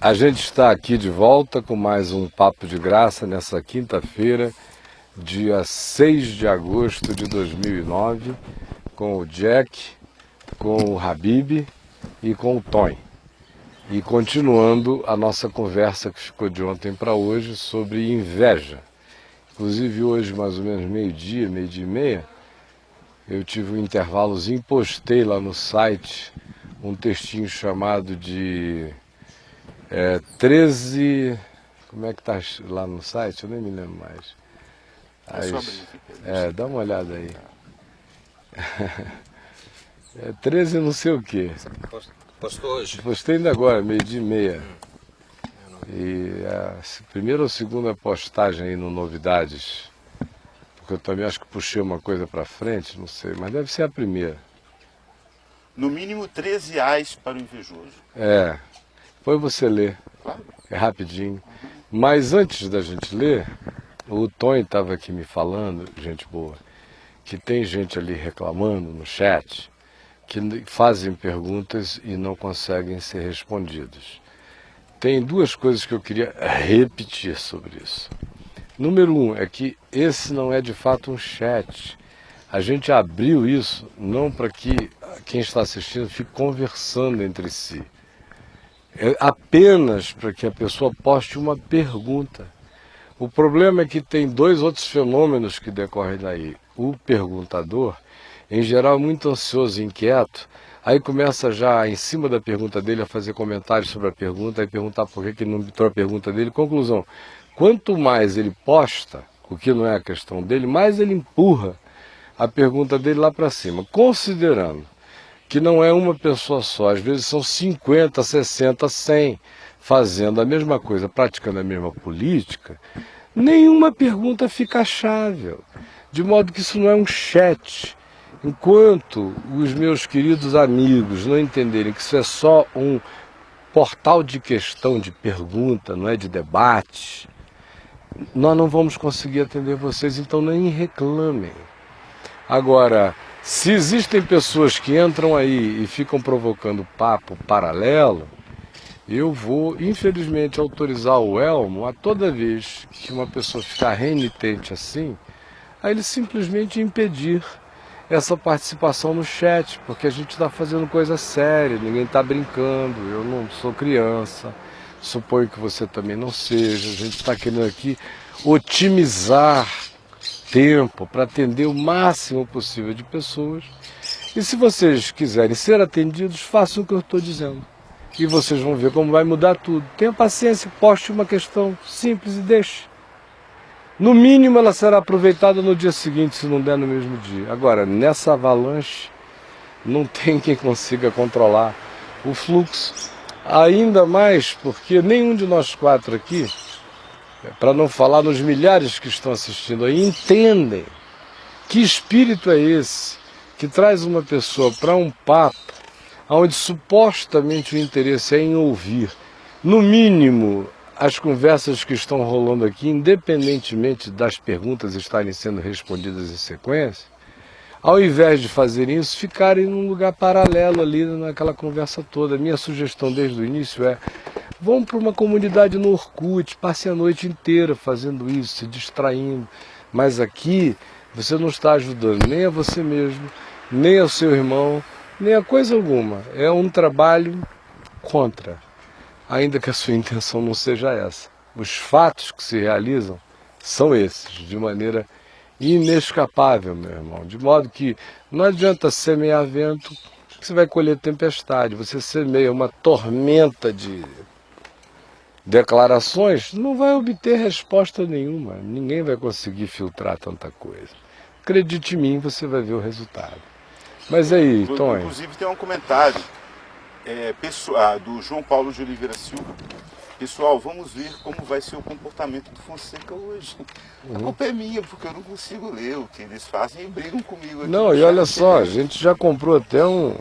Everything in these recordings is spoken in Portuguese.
A gente está aqui de volta com mais um Papo de Graça nessa quinta-feira, dia 6 de agosto de 2009, com o Jack, com o Habib e com o Tony. E continuando a nossa conversa que ficou de ontem para hoje sobre inveja. Inclusive hoje, mais ou menos meio-dia e meia, eu tive um intervalozinho, postei lá no site um textinho chamado de 13... Como é que tá lá no site? Eu nem me lembro mais. Dá uma olhada aí. 13 não sei o quê. Postou hoje? Postei ainda agora, meio-dia e meia. E a primeira ou segunda postagem aí no Novidades, porque eu também acho que puxei uma coisa para frente, não sei, mas deve ser a primeira. No mínimo 13 reais para o invejoso. Depois você lê, é rapidinho. Mas antes da gente ler, o Tony estava aqui me falando, gente boa, que tem gente ali reclamando no chat, que fazem perguntas e não conseguem ser respondidas. Tem duas coisas que eu queria repetir sobre isso. Número 1 é que esse não é de fato um chat. A gente abriu isso não para que quem está assistindo fique conversando entre si. É apenas para que a pessoa poste uma pergunta. O problema é que tem dois outros fenômenos que decorrem daí. O perguntador, em geral, é muito ansioso e inquieto, aí começa já em cima da pergunta dele a fazer comentários sobre a pergunta, aí perguntar por que ele não entrou a pergunta dele. Conclusão, quanto mais ele posta, o que não é a questão dele, mais ele empurra a pergunta dele lá para cima, considerando que não é uma pessoa só, às vezes são 50, 60, 100, fazendo a mesma coisa, praticando a mesma política, nenhuma pergunta fica achável, de modo que isso não é um chat. Enquanto os meus queridos amigos não entenderem que isso é só um portal de questão, de pergunta, não é de debate, nós não vamos conseguir atender vocês, então nem reclamem. Agora, se existem pessoas que entram aí e ficam provocando papo paralelo, eu vou, infelizmente, autorizar o Elmo a toda vez que uma pessoa ficar renitente assim, a ele simplesmente impedir essa participação no chat, porque a gente está fazendo coisa séria, ninguém está brincando, eu não sou criança, suponho que você também não seja, a gente está querendo aqui otimizar tempo para atender o máximo possível de pessoas. E se vocês quiserem ser atendidos, façam o que eu estou dizendo. E vocês vão ver como vai mudar tudo. Tenha paciência, poste uma questão simples e deixe. No mínimo ela será aproveitada no dia seguinte, se não der no mesmo dia. Agora, nessa avalanche, não tem quem consiga controlar o fluxo. Ainda mais porque nenhum de nós quatro aqui, para não falar nos milhares que estão assistindo aí, entendem que espírito é esse que traz uma pessoa para um papo onde supostamente o interesse é em ouvir, no mínimo, as conversas que estão rolando aqui, independentemente das perguntas estarem sendo respondidas em sequência, ao invés de fazerem isso, ficarem num lugar paralelo ali naquela conversa toda. Minha sugestão desde o início é: vão para uma comunidade no Orkut, passe a noite inteira fazendo isso, se distraindo. Mas aqui você não está ajudando nem a você mesmo, nem ao seu irmão, nem a coisa alguma. É um trabalho contra, ainda que a sua intenção não seja essa. Os fatos que se realizam são esses, de maneira inescapável, meu irmão. De modo que não adianta semear vento, que você vai colher tempestade. Você semeia uma tormenta de declarações, não vai obter resposta nenhuma. Ninguém vai conseguir filtrar tanta coisa. Acredite em mim, você vai ver o resultado. Mas aí, Tony? Inclusive tem um comentário do João Paulo de Oliveira Silva. Pessoal, vamos ver como vai ser o comportamento do Fonseca hoje. A culpa é minha, porque eu não consigo ler o que eles fazem e brigam comigo aqui. Não, e olha só, a gente já comprou até um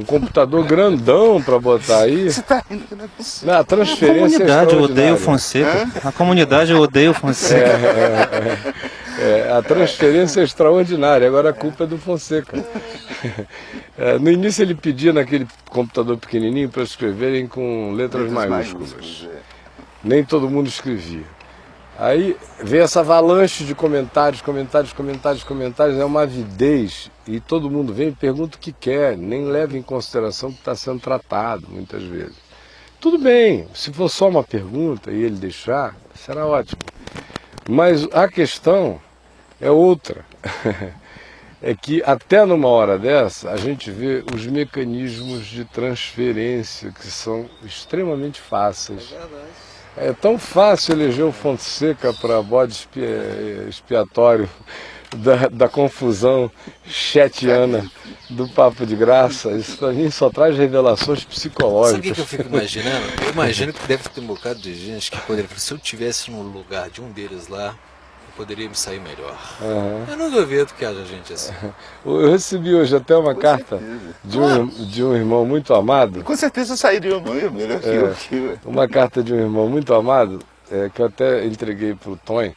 computador grandão para botar aí. Você tá rindo que não é possível. A transferência A comunidade odeia o Fonseca. A comunidade odeia o Fonseca. A transferência é extraordinária, agora a culpa é do Fonseca. No início ele pedia naquele computador pequenininho para escreverem com letras maiúsculas. Nem todo mundo escrevia. Aí veio essa avalanche de comentários, é uma avidez, e todo mundo vem e pergunta o que quer, nem leva em consideração o que está sendo tratado, muitas vezes. Tudo bem, se for só uma pergunta e ele deixar, será ótimo. Mas a questão é outra. É que até numa hora dessa, a gente vê os mecanismos de transferência que são extremamente fáceis. É tão fácil eleger o Fonseca para bode expiatório da confusão chetiana do Papo de Graça. Isso para mim só traz revelações psicológicas. Sabe o que eu fico imaginando? Eu imagino que deve ter um bocado de gente que poderia falar, se eu tivesse no lugar de um deles lá, eu poderia me sair melhor. Eu não duvido que haja gente assim. Eu recebi hoje até uma carta de um irmão muito amado. E com certeza eu sairia melhor que eu. Uma carta de um irmão muito amado, que eu até entreguei para o Tonho,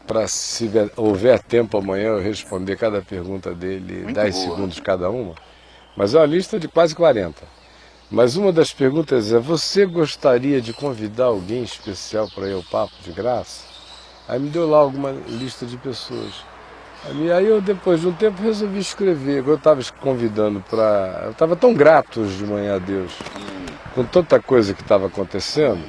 para se houver tempo amanhã eu responder cada pergunta dele, muito 10 segundos cada uma. Mas é uma lista de quase 40. Mas uma das perguntas é, você gostaria de convidar alguém especial para ir ao Papo de Graça? Aí me deu lá alguma lista de pessoas. Aí eu, depois de um tempo, resolvi escrever. Eu estava convidando para... Eu estava tão grato hoje de manhã a Deus, com tanta coisa que estava acontecendo,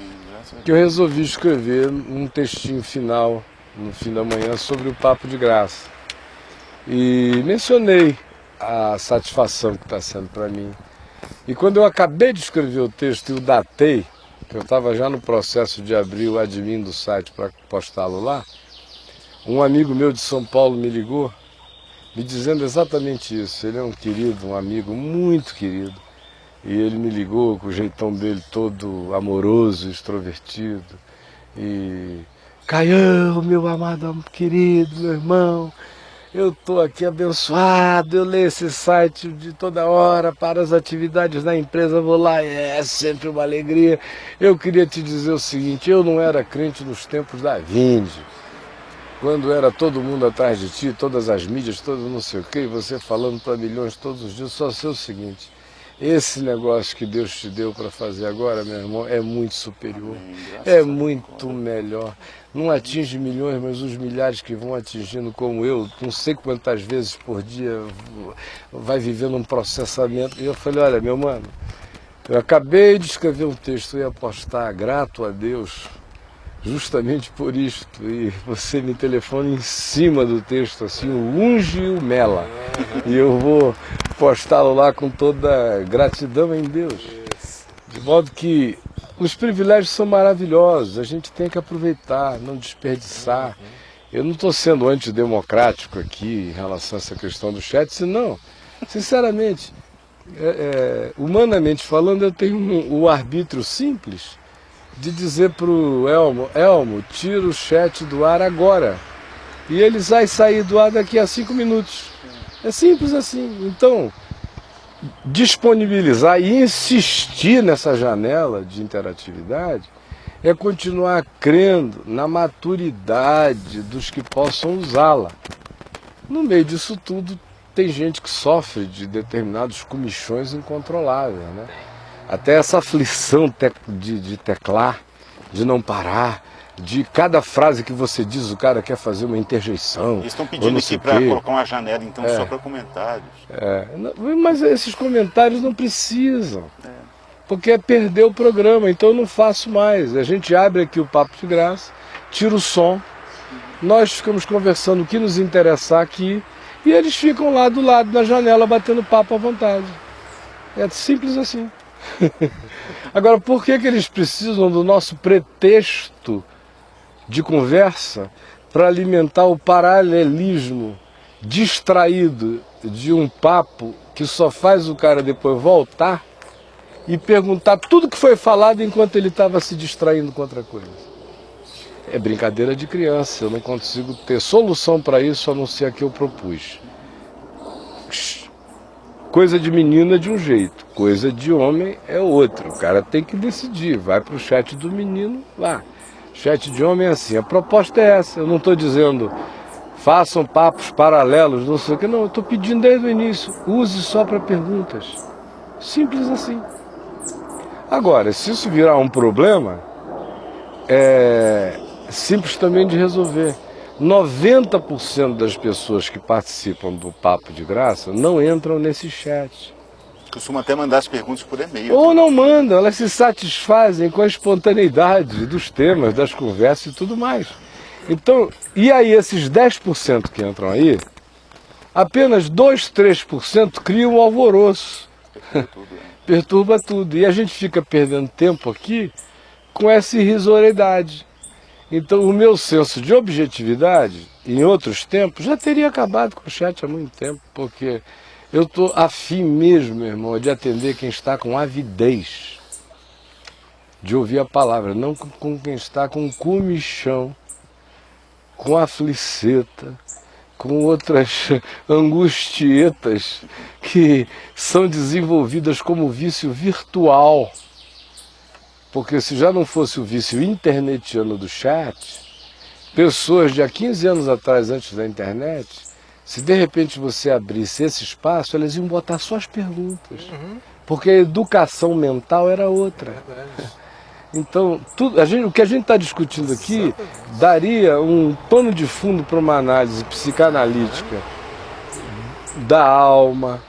que eu resolvi escrever um textinho final, no fim da manhã, sobre o Papo de Graça. E mencionei a satisfação que está sendo para mim. E quando eu acabei de escrever o texto e o datei, eu estava já no processo de abrir o admin do site para postá-lo lá, um amigo meu de São Paulo me ligou, me dizendo exatamente isso. Ele é um querido, um amigo muito querido, e ele me ligou com o jeitão dele todo amoroso, extrovertido, e... Caião, meu amado querido, meu irmão, eu estou aqui abençoado, eu leio esse site de toda hora para as atividades da empresa, vou lá, é sempre uma alegria. Eu queria te dizer o seguinte, eu não era crente nos tempos da Vinde, quando era todo mundo atrás de ti, todas as mídias, todo não sei o que, você falando para milhões todos os dias, só sei o seguinte, esse negócio que Deus te deu para fazer agora, meu irmão, é muito superior, é muito melhor. Não atinge milhões, mas os milhares que vão atingindo, como eu, não sei quantas vezes por dia, vai vivendo um processamento. E eu falei, olha, meu mano, eu acabei de escrever um texto, eu ia postar, grato a Deus, justamente por isto. E você me telefona em cima do texto, assim, o unge e o mela. E eu vou postá-lo lá com toda gratidão em Deus. De modo que os privilégios são maravilhosos, a gente tem que aproveitar, não desperdiçar. Eu não estou sendo antidemocrático aqui em relação a essa questão do chat, senão, sinceramente, humanamente falando, eu tenho o arbítrio simples de dizer para o Elmo, tira o chat do ar agora. E ele vai sair do ar daqui a 5 minutos. É simples assim. Então, disponibilizar e insistir nessa janela de interatividade é continuar crendo na maturidade dos que possam usá-la. No meio disso tudo, tem gente que sofre de determinados comichões incontroláveis, né? Até essa aflição de teclar, de não parar, de cada frase que você diz, o cara quer fazer uma interjeição. Eles estão pedindo aqui para colocar uma janela, então, só para comentários. Mas esses comentários não precisam, porque é perder o programa, então eu não faço mais. A gente abre aqui o Papo de Graça, tira o som, nós ficamos conversando o que nos interessar aqui, e eles ficam lá do lado da janela batendo papo à vontade. É simples assim. Agora, por que eles precisam do nosso pretexto de conversa para alimentar o paralelismo distraído de um papo que só faz o cara depois voltar e perguntar tudo que foi falado enquanto ele estava se distraindo com outra coisa? É brincadeira de criança, eu não consigo ter solução para isso a não ser a que eu propus. Coisa de menino é de um jeito, coisa de homem é outro. O cara tem que decidir, vai para o chat do menino lá. Chat de homem é assim, a proposta é essa. Eu não estou dizendo façam papos paralelos, não sei o que. Não, eu estou pedindo desde o início, use só para perguntas. Simples assim. Agora, se isso virar um problema, é simples também de resolver. 90% das pessoas que participam do Papo de Graça não entram nesse chat. Costuma até mandar as perguntas por e-mail. Ou não mandam, elas se satisfazem com a espontaneidade dos temas, das conversas e tudo mais. Então, e aí esses 10% que entram aí, apenas 2, 3% criam um alvoroço. Perturba tudo. E a gente fica perdendo tempo aqui com essa irrisoriedade. Então o meu senso de objetividade, em outros tempos, já teria acabado com o chat há muito tempo, porque eu estou afim mesmo, meu irmão, de atender quem está com avidez de ouvir a palavra, não com quem está com comichão, com afliceta, com outras angustietas que são desenvolvidas como vício virtual. Porque se já não fosse o vício internetiano do chat, pessoas de há 15 anos atrás, antes da internet, se de repente você abrisse esse espaço, elas iam botar só as perguntas. Porque a educação mental era outra. Então, o que a gente está discutindo aqui daria um pano de fundo para uma análise psicanalítica da alma,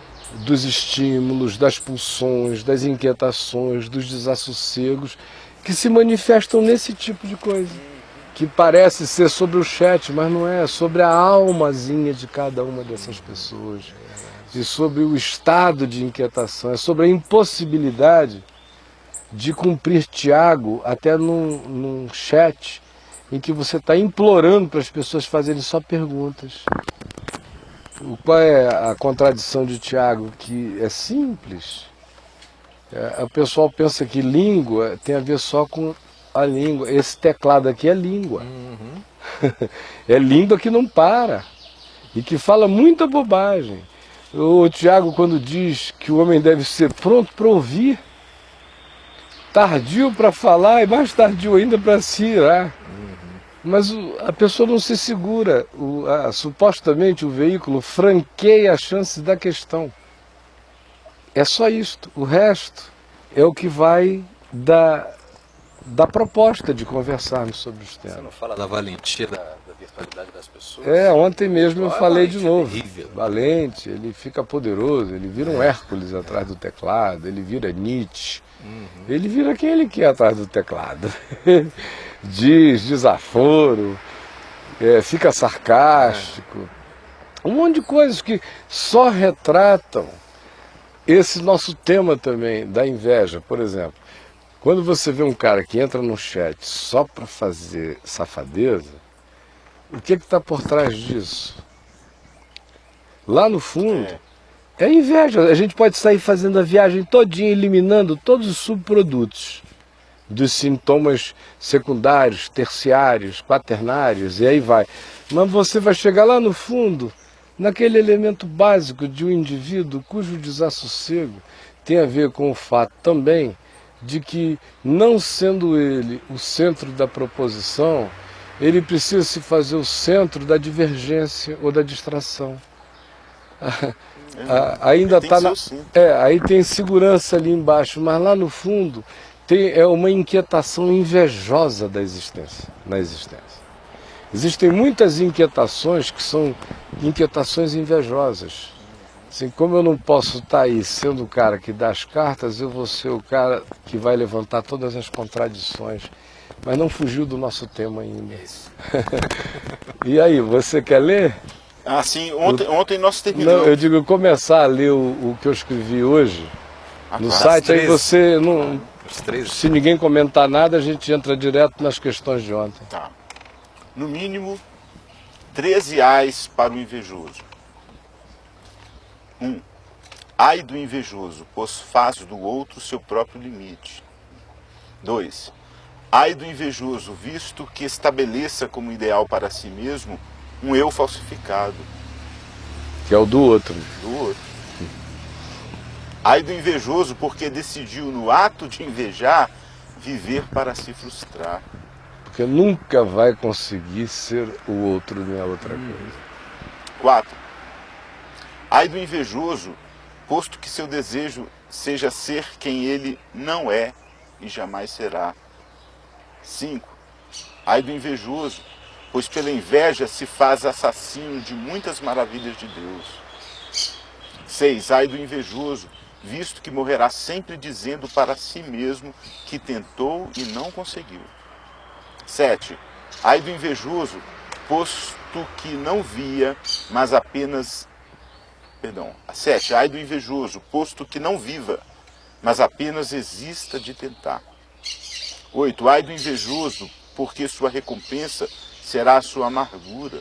dos estímulos, das pulsões, das inquietações, dos desassossegos, que se manifestam nesse tipo de coisa. Que parece ser sobre o chat, mas não é, sobre a almazinha de cada uma dessas pessoas. E sobre o estado de inquietação, é sobre a impossibilidade de cumprir Tiago até num chat em que você está implorando para as pessoas fazerem só perguntas. Qual é a contradição de Tiago? Que é simples. O pessoal pensa que língua tem a ver só com a língua. Esse teclado aqui é língua. É língua que não para e que fala muita bobagem. O Tiago, quando diz que o homem deve ser pronto para ouvir, tardio para falar e mais tardio ainda para se irar. Mas a pessoa não se segura, supostamente o veículo franqueia a chance da questão. É só isto, o resto é o que vai da proposta de conversarmos sobre os temas. Você não fala da valentia da virtualidade das pessoas? Ontem mesmo eu falei de novo. Terrível. Valente, ele fica poderoso, ele vira um Hércules atrás do teclado, ele vira Nietzsche. Ele vira quem ele quer atrás do teclado. Diz desaforo, fica sarcástico. Um monte de coisas que só retratam esse nosso tema também, da inveja. Por exemplo, quando você vê um cara que entra no chat só para fazer safadeza, o que está por trás disso? Lá no fundo, é inveja. A gente pode sair fazendo a viagem todinha, eliminando todos os subprodutos dos sintomas secundários, terciários, quaternários, e aí vai. Mas você vai chegar lá no fundo, naquele elemento básico de um indivíduo cujo desassossego tem a ver com o fato também de que, não sendo ele o centro da proposição, ele precisa se fazer o centro da divergência ou da distração. Ainda está aí tem segurança ali embaixo, mas lá no fundo é uma inquietação invejosa da existência, na existência. Existem muitas inquietações que são inquietações invejosas. Assim, como eu não posso estar aí sendo o cara que dá as cartas, eu vou ser o cara que vai levantar todas as contradições. Mas não fugiu do nosso tema ainda. E aí, você quer ler? Ah, sim. Ontem nós terminamos. Não, eu digo começar a ler o que eu escrevi hoje no site, aí você não... Se ninguém comentar nada, a gente entra direto nas questões de ontem. Tá. No mínimo, 13 ais para o invejoso. 1. Ai do invejoso, pois faz do outro seu próprio limite. 2. Ai do invejoso, visto que estabeleça como ideal para si mesmo um eu falsificado. Que é o do outro. Do outro. Ai do invejoso, porque decidiu no ato de invejar, viver para se frustrar. porque nunca vai conseguir ser o outro nem a outra coisa. 4. Ai do invejoso, posto que seu desejo seja ser quem ele não é e jamais será. 5. Ai do invejoso, pois pela inveja se faz assassino de muitas maravilhas de Deus. 6. Ai do invejoso, visto que morrerá sempre dizendo para si mesmo que tentou e não conseguiu. 7. Ai do invejoso, posto que não via, mas apenas... 7. Ai do invejoso, posto que não viva, mas apenas exista de tentar. 8. Ai do invejoso, porque sua recompensa será a sua amargura.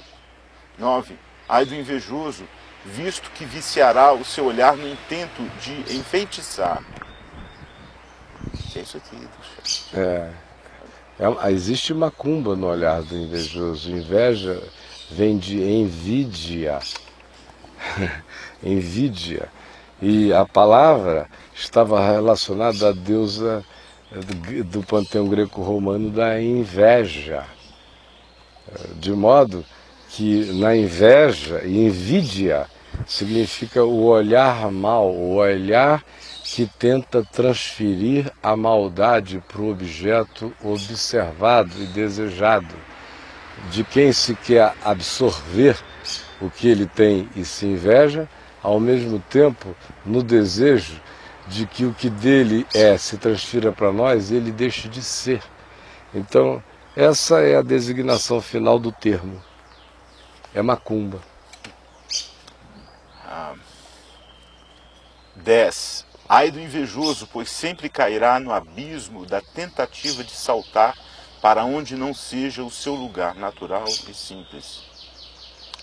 9. Ai do invejoso, visto que viciará o seu olhar no intento de enfeitiçar. Que é isso aqui, Ducha? Existe macumba no olhar do invejoso. Inveja vem de envidia. Envidia. E a palavra estava relacionada à deusa do panteão greco-romano da inveja. De modo que na inveja, e invídia significa o olhar mal, o olhar que tenta transferir a maldade para o objeto observado e desejado, de quem se quer absorver o que ele tem e se inveja, ao mesmo tempo no desejo de que o que dele se transfira para nós e ele deixe de ser. Então, essa é a designação final do termo. É macumba. 10. Ai do invejoso, pois sempre cairá no abismo da tentativa de saltar para onde não seja o seu lugar natural e simples.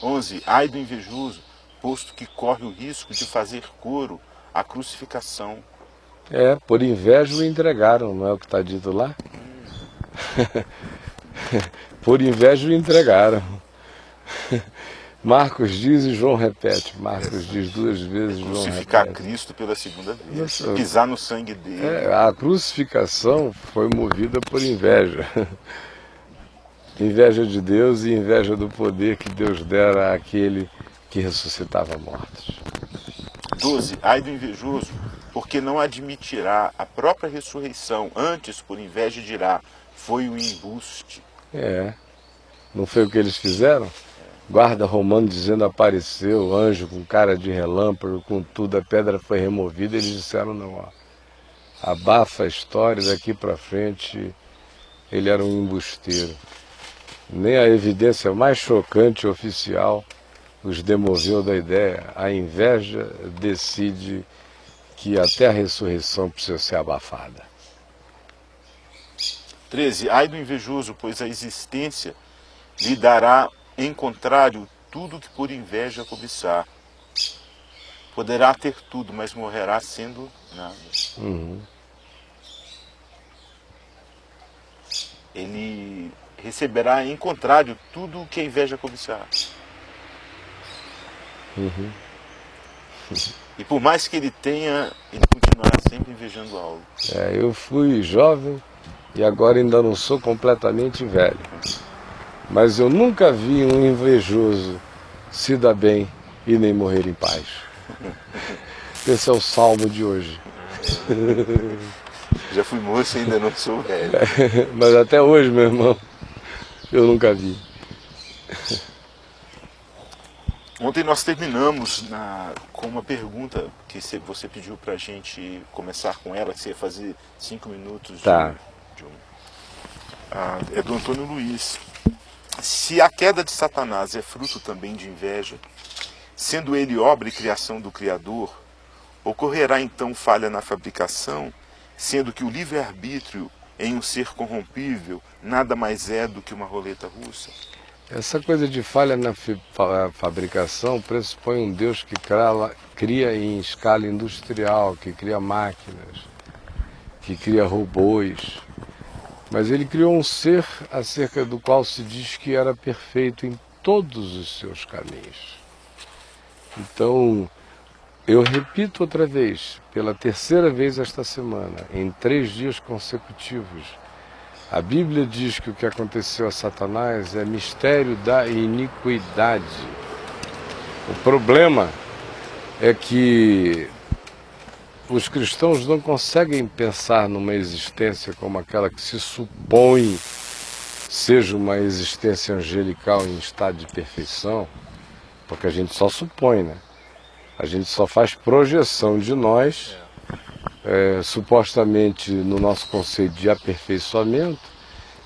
11. Ai do invejoso, posto que corre o risco de fazer coro à crucificação. Por inveja o entregaram, não é o que está dito lá? Por inveja o entregaram. Marcos diz e João repete. Marcos diz 2 vezes, João Crucificar repete. Cristo pela segunda vez. Isso. Pisar no sangue dele. A crucificação foi movida por inveja. Inveja de Deus e inveja do poder que Deus dera àquele que ressuscitava mortos. 12. Ai do invejoso, porque não admitirá a própria ressurreição, antes por inveja dirá, foi um embuste. Não foi o que eles fizeram? Guarda romano dizendo apareceu, anjo com cara de relâmpago, com tudo, a pedra foi removida, eles disseram não, abafa a história, daqui para frente ele era um embusteiro. Nem a evidência mais chocante oficial os demoveu da ideia. A inveja decide que até a ressurreição precisa ser abafada. 13. Ai do invejoso, pois a existência lhe dará em contrário tudo que por inveja cobiçar. Poderá ter tudo, mas morrerá sendo nada. Ele receberá em contrário tudo o que a inveja cobiçar. E por mais que ele tenha, ele continuará sempre invejando algo. Eu fui jovem e agora ainda não sou completamente velho. Mas eu nunca vi um invejoso se dar bem e nem morrer em paz. Esse é o salmo de hoje. Já fui moço e ainda não sou velho. Mas até hoje, meu irmão, eu nunca vi. Ontem nós terminamos com uma pergunta que você pediu para a gente começar com ela, que você ia fazer 5 minutos é do Antônio Luiz. Se a queda de Satanás é fruto também de inveja, sendo ele obra e criação do Criador, ocorrerá então falha na fabricação, sendo que o livre-arbítrio em um ser corrompível nada mais é do que uma roleta russa? Essa coisa de falha na fabricação pressupõe um Deus que cria em escala industrial, que cria máquinas, que cria robôs. Mas ele criou um ser acerca do qual se diz que era perfeito em todos os seus caminhos. Então, eu repito outra vez, pela terceira vez esta semana, em 3 dias consecutivos, A Bíblia diz que o que aconteceu a Satanás é mistério da iniquidade. O problema é que os cristãos não conseguem pensar numa existência como aquela que se supõe seja uma existência angelical em estado de perfeição, porque a gente só supõe, né? A gente só faz projeção de nós, supostamente no nosso conceito de aperfeiçoamento,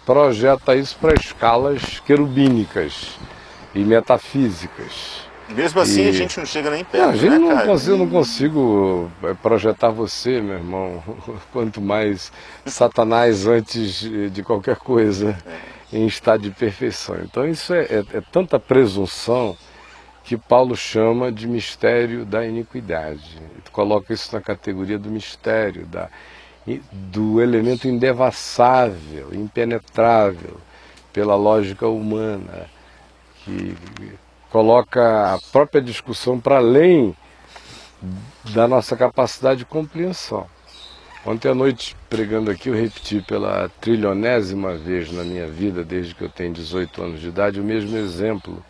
projeta isso para escalas querubínicas e metafísicas. Mesmo assim a gente não chega nem perto, a gente né, não cara? eu não consigo projetar você, meu irmão, quanto mais Satanás antes de qualquer coisa, em estado de perfeição. Então isso é tanta presunção que Paulo chama de mistério da iniquidade. Ele coloca isso na categoria do mistério, do elemento indevassável, impenetrável pela lógica humana, que coloca a própria discussão para além da nossa capacidade de compreensão. Ontem à noite, pregando aqui, eu repeti pela trilionésima vez na minha vida, desde que eu tenho 18 anos de idade, o mesmo exemplo,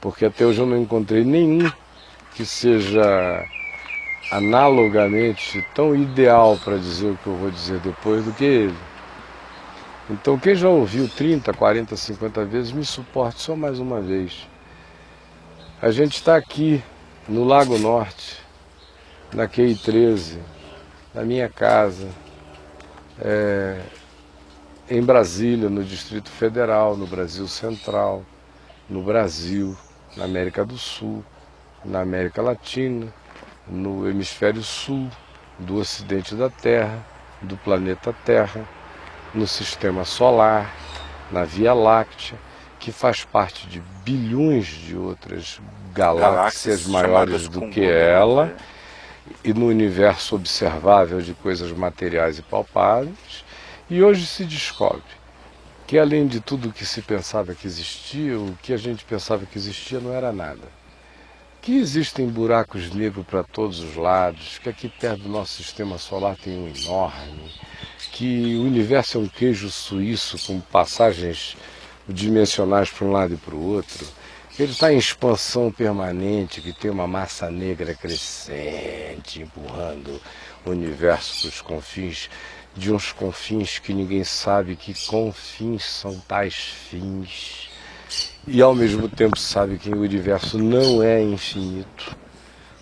porque até hoje eu não encontrei nenhum que seja analogamente tão ideal para dizer o que eu vou dizer depois do que ele. Então quem já ouviu 30, 40, 50 vezes, me suporte só mais uma vez. A gente está aqui no Lago Norte, na QI 13, na minha casa, em Brasília, no Distrito Federal, no Brasil Central, no Brasil, na América do Sul, na América Latina, no Hemisfério Sul, do Ocidente da Terra, do planeta Terra, no Sistema Solar, na Via Láctea, que faz parte de bilhões de outras galáxias maiores do que ela, e no universo observável de coisas materiais e palpáveis. E hoje se descobre que, além de tudo que se pensava que existia, o que a gente pensava que existia não era nada. Que existem buracos negros para todos os lados, que aqui perto do nosso sistema solar tem um enorme, que o universo é um queijo suíço com passagens dimensionais para um lado e para o outro, que ele está em expansão permanente, que tem uma massa negra crescente, empurrando o universo para os confins, de uns confins que ninguém sabe que confins são tais fins, e ao mesmo tempo sabe que o universo não é infinito,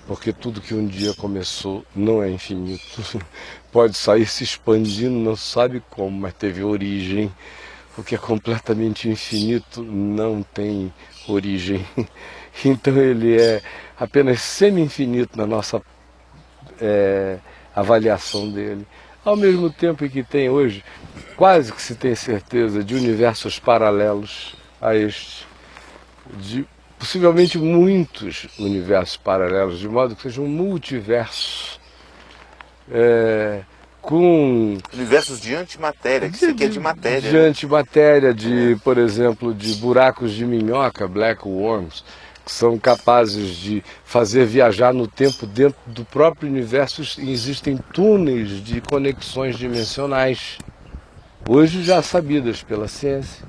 porque tudo que um dia começou não é infinito, pode sair se expandindo, não sabe como, mas teve origem. O que é completamente infinito não tem origem. Então ele é apenas semi-infinito na nossa avaliação dele. Ao mesmo tempo em que tem hoje, quase que se tem certeza de universos paralelos a este, de possivelmente muitos universos paralelos, de modo que seja um multiverso, com universos de antimatéria, que isso aqui é de matéria. De antimatéria, por exemplo, de buracos de minhoca, black worms, que são capazes de fazer viajar no tempo dentro do próprio universo. Existem túneis de conexões dimensionais, hoje já sabidas pela ciência.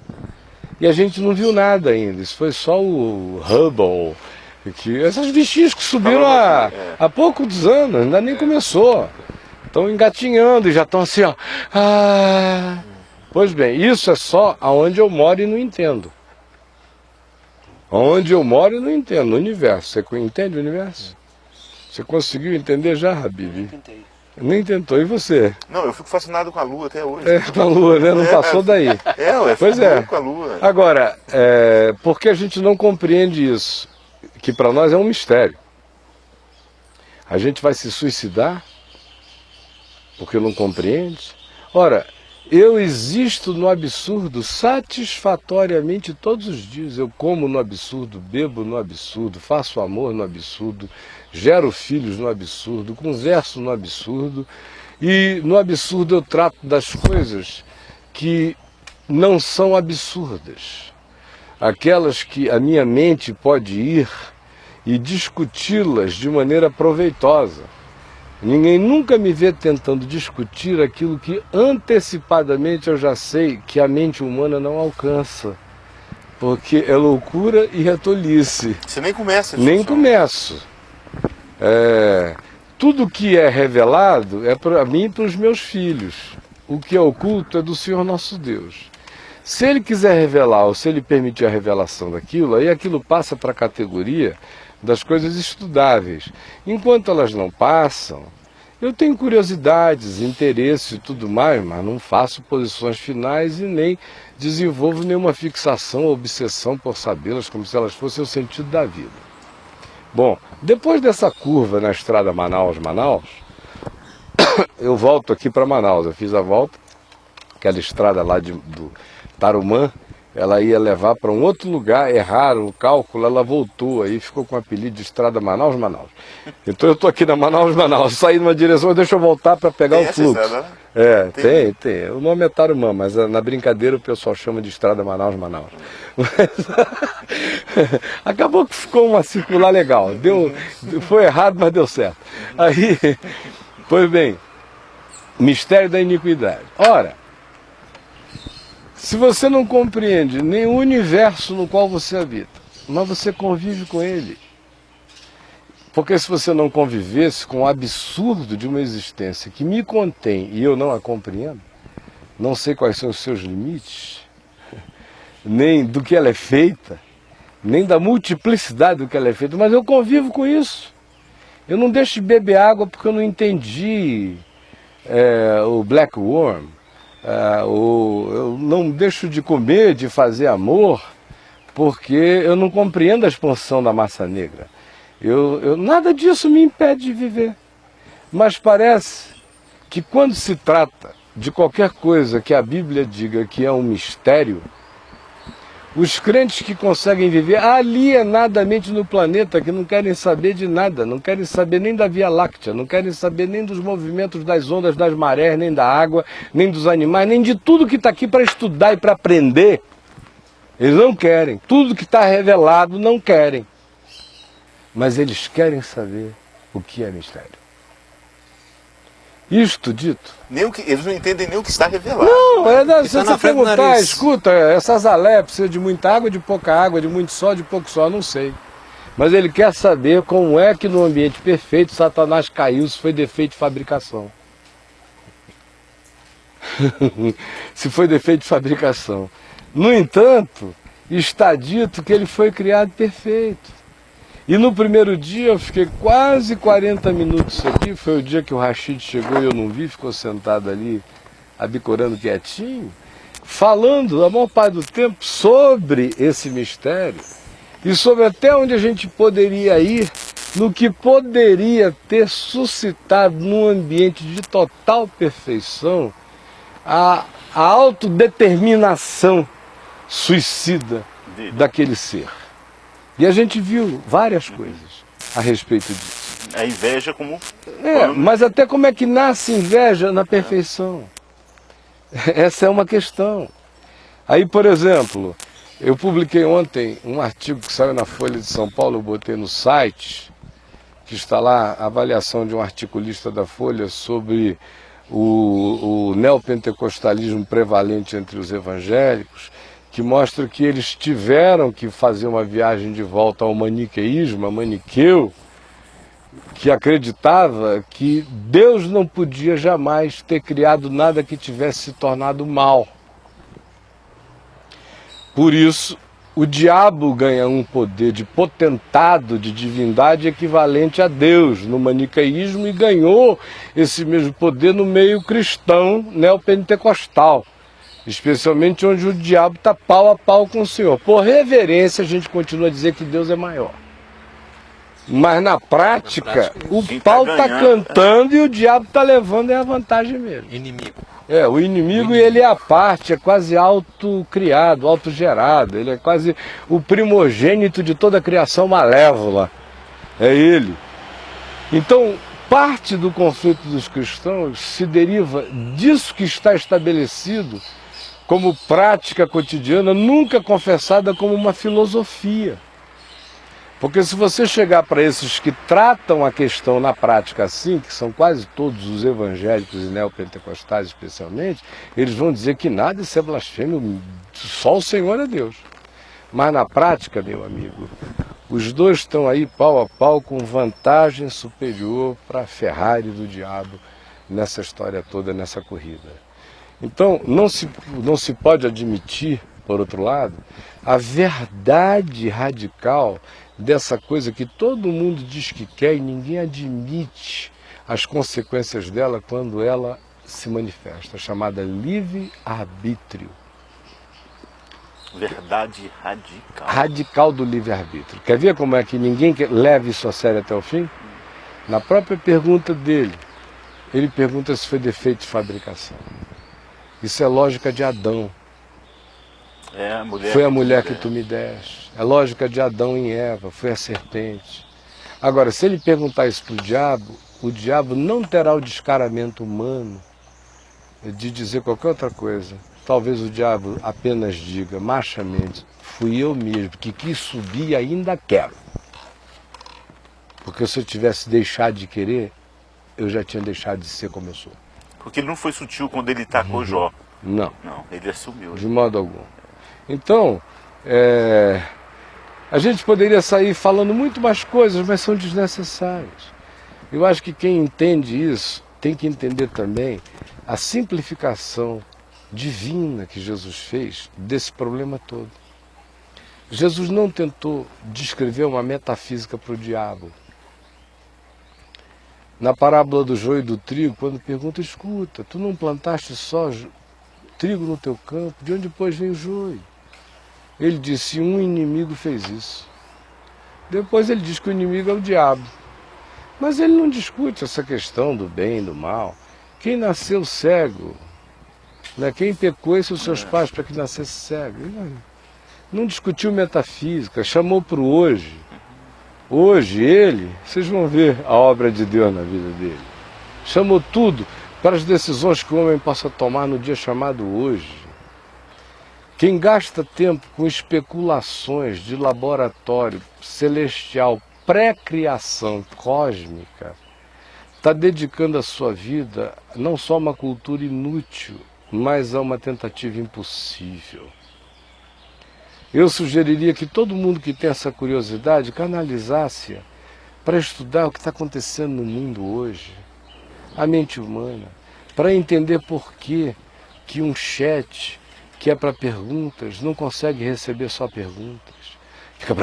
E a gente não viu nada ainda, isso foi só o Hubble, essas bichinhas que subiram há poucos anos, ainda nem começou. Estão engatinhando e já estão assim, ó. Pois bem, isso é só aonde eu moro e não entendo. Onde eu moro e não entendo, no universo. Você entende o universo? Você conseguiu entender já, Habib? Eu tentei. Nem tentou, e você? Não, eu fico fascinado com a Lua até hoje. Com a Lua, né? Não passou daí. Pois é. Com a Lua. Agora, porque a gente não compreende isso, que para nós é um mistério. A gente vai se suicidar porque não compreende? Ora, eu existo no absurdo satisfatoriamente todos os dias. Eu como no absurdo, bebo no absurdo, faço amor no absurdo, gero filhos no absurdo, converso no absurdo, e no absurdo eu trato das coisas que não são absurdas. Aquelas que a minha mente pode ir e discuti-las de maneira proveitosa. Ninguém nunca me vê tentando discutir aquilo que antecipadamente eu já sei que a mente humana não alcança. Porque é loucura e é tolice. Você nem começa. Nem começo. Tudo que é revelado é para mim e para os meus filhos. O que é oculto é do Senhor nosso Deus. Se Ele quiser revelar, ou se Ele permitir a revelação daquilo, aí aquilo passa para a categoria das coisas estudáveis. Enquanto elas não passam, eu tenho curiosidades, interesse e tudo mais, mas não faço posições finais e nem desenvolvo nenhuma fixação ou obsessão por sabê-las como se elas fossem o sentido da vida. Bom, depois dessa curva na estrada Manaus, eu volto aqui para Manaus. Eu fiz a volta, aquela estrada lá do Tarumã, ela ia levar para um outro lugar, erraram o cálculo, ela voltou, aí ficou com o apelido de estrada Manaus. Então eu estou aqui na Manaus, saí numa direção, deixa eu voltar para pegar o fluxo. Estrada, né? Tem. O nome é Tarumã, mas na brincadeira o pessoal chama de estrada Manaus. Acabou que ficou uma circular legal, foi errado, mas deu certo. Aí, pois bem, mistério da iniquidade. Ora, se você não compreende nem o universo no qual você habita, mas você convive com ele. Porque se você não convivesse com o absurdo de uma existência que me contém e eu não a compreendo, não sei quais são os seus limites, nem do que ela é feita, nem da multiplicidade do que ela é feita, mas eu convivo com isso. Eu não deixo de beber água porque eu não entendi o Black Worm. Eu não deixo de comer, de fazer amor, porque eu não compreendo a expansão da massa negra. Nada disso me impede de viver. Mas parece que quando se trata de qualquer coisa que a Bíblia diga que é um mistério, os crentes que conseguem viver alienadamente no planeta, que não querem saber de nada, não querem saber nem da Via Láctea, não querem saber nem dos movimentos das ondas, das marés, nem da água, nem dos animais, nem de tudo que está aqui para estudar e para aprender, eles não querem. Tudo que está revelado não querem. Mas eles querem saber o que é mistério. Isto dito... Eles não entendem nem o que está revelado. Não, se você perguntar, escuta, essas Alé precisa de muita água, de pouca água, de muito sol, de pouco sol, não sei. Mas ele quer saber como é que no ambiente perfeito Satanás caiu, se foi defeito de fabricação. Se foi defeito de fabricação. No entanto, está dito que ele foi criado perfeito. E no primeiro dia eu fiquei quase 40 minutos aqui, foi o dia que o Rashid chegou e eu não vi, ficou sentado ali, abicorando quietinho, falando a maior parte do tempo sobre esse mistério e sobre até onde a gente poderia ir, no que poderia ter suscitado num ambiente de total perfeição a autodeterminação suicida daquele ser. E a gente viu várias coisas a respeito disso. A inveja como... mas até como é que nasce inveja na perfeição? Essa é uma questão. Aí, por exemplo, eu publiquei ontem um artigo que saiu na Folha de São Paulo, eu botei no site, que está lá a avaliação de um articulista da Folha sobre o neopentecostalismo prevalente entre os evangélicos, que mostra que eles tiveram que fazer uma viagem de volta ao maniqueísmo, a maniqueu, que acreditava que Deus não podia jamais ter criado nada que tivesse se tornado mal. Por isso, o diabo ganha um poder de potentado, de divindade equivalente a Deus no maniqueísmo e ganhou esse mesmo poder no meio cristão neopentecostal. Especialmente onde o diabo está pau a pau com o Senhor. Por reverência, a gente continua a dizer que Deus é maior. Mas na prática o pau está cantando e o diabo está levando a vantagem mesmo. Inimigo. O inimigo, e ele é a parte, é quase autocriado, autogerado. Ele é quase o primogênito de toda a criação malévola. É ele. Então, parte do conflito dos cristãos se deriva disso que está estabelecido como prática cotidiana, nunca confessada como uma filosofia. Porque se você chegar para esses que tratam a questão na prática assim, que são quase todos os evangélicos e neopentecostais especialmente, eles vão dizer que nada isso é blasfêmio, só o Senhor é Deus. Mas na prática, meu amigo, os dois estão aí pau a pau com vantagem superior para a Ferrari do diabo nessa história toda, nessa corrida. Então, não se pode admitir, por outro lado, a verdade radical dessa coisa que todo mundo diz que quer e ninguém admite as consequências dela quando ela se manifesta, chamada livre-arbítrio. Verdade radical. Radical do livre-arbítrio. Quer ver como é que ninguém leva isso a sério até o fim? Na própria pergunta dele, ele pergunta se foi defeito de fabricação. Isso é lógica de Adão. Foi a mulher que tu me deste. É lógica de Adão em Eva, foi a serpente. Agora, se ele perguntar isso para o diabo não terá o descaramento humano de dizer qualquer outra coisa. Talvez o diabo apenas diga, machamente, fui eu mesmo que quis subir e ainda quero. Porque se eu tivesse deixado de querer, eu já tinha deixado de ser como eu sou. Porque ele não foi sutil quando ele tacou Jó. Não. Não, ele assumiu. De modo algum. Então, a gente poderia sair falando muito mais coisas, mas são desnecessárias. Eu acho que quem entende isso tem que entender também a simplificação divina que Jesus fez desse problema todo. Jesus não tentou descrever uma metafísica para o diabo. Na parábola do joio e do trigo, quando pergunta, escuta, tu não plantaste só trigo no teu campo, de onde depois vem o joio? Ele disse, um inimigo fez isso. Depois ele diz que o inimigo é o diabo. Mas ele não discute essa questão do bem e do mal. Quem nasceu cego, né? Quem pecou esses os seus pais para que nascesse cego? Ele não discutiu metafísica, chamou para o hoje. Hoje ele, vocês vão ver a obra de Deus na vida dele. Chamou tudo para as decisões que o homem possa tomar no dia chamado hoje. Quem gasta tempo com especulações de laboratório celestial, pré-criação cósmica, está dedicando a sua vida não só a uma cultura inútil, mas a uma tentativa impossível. Eu sugeriria que todo mundo que tem essa curiosidade canalizasse-a para estudar o que está acontecendo no mundo hoje, a mente humana, para entender por que um chat que é para perguntas não consegue receber só perguntas. Fica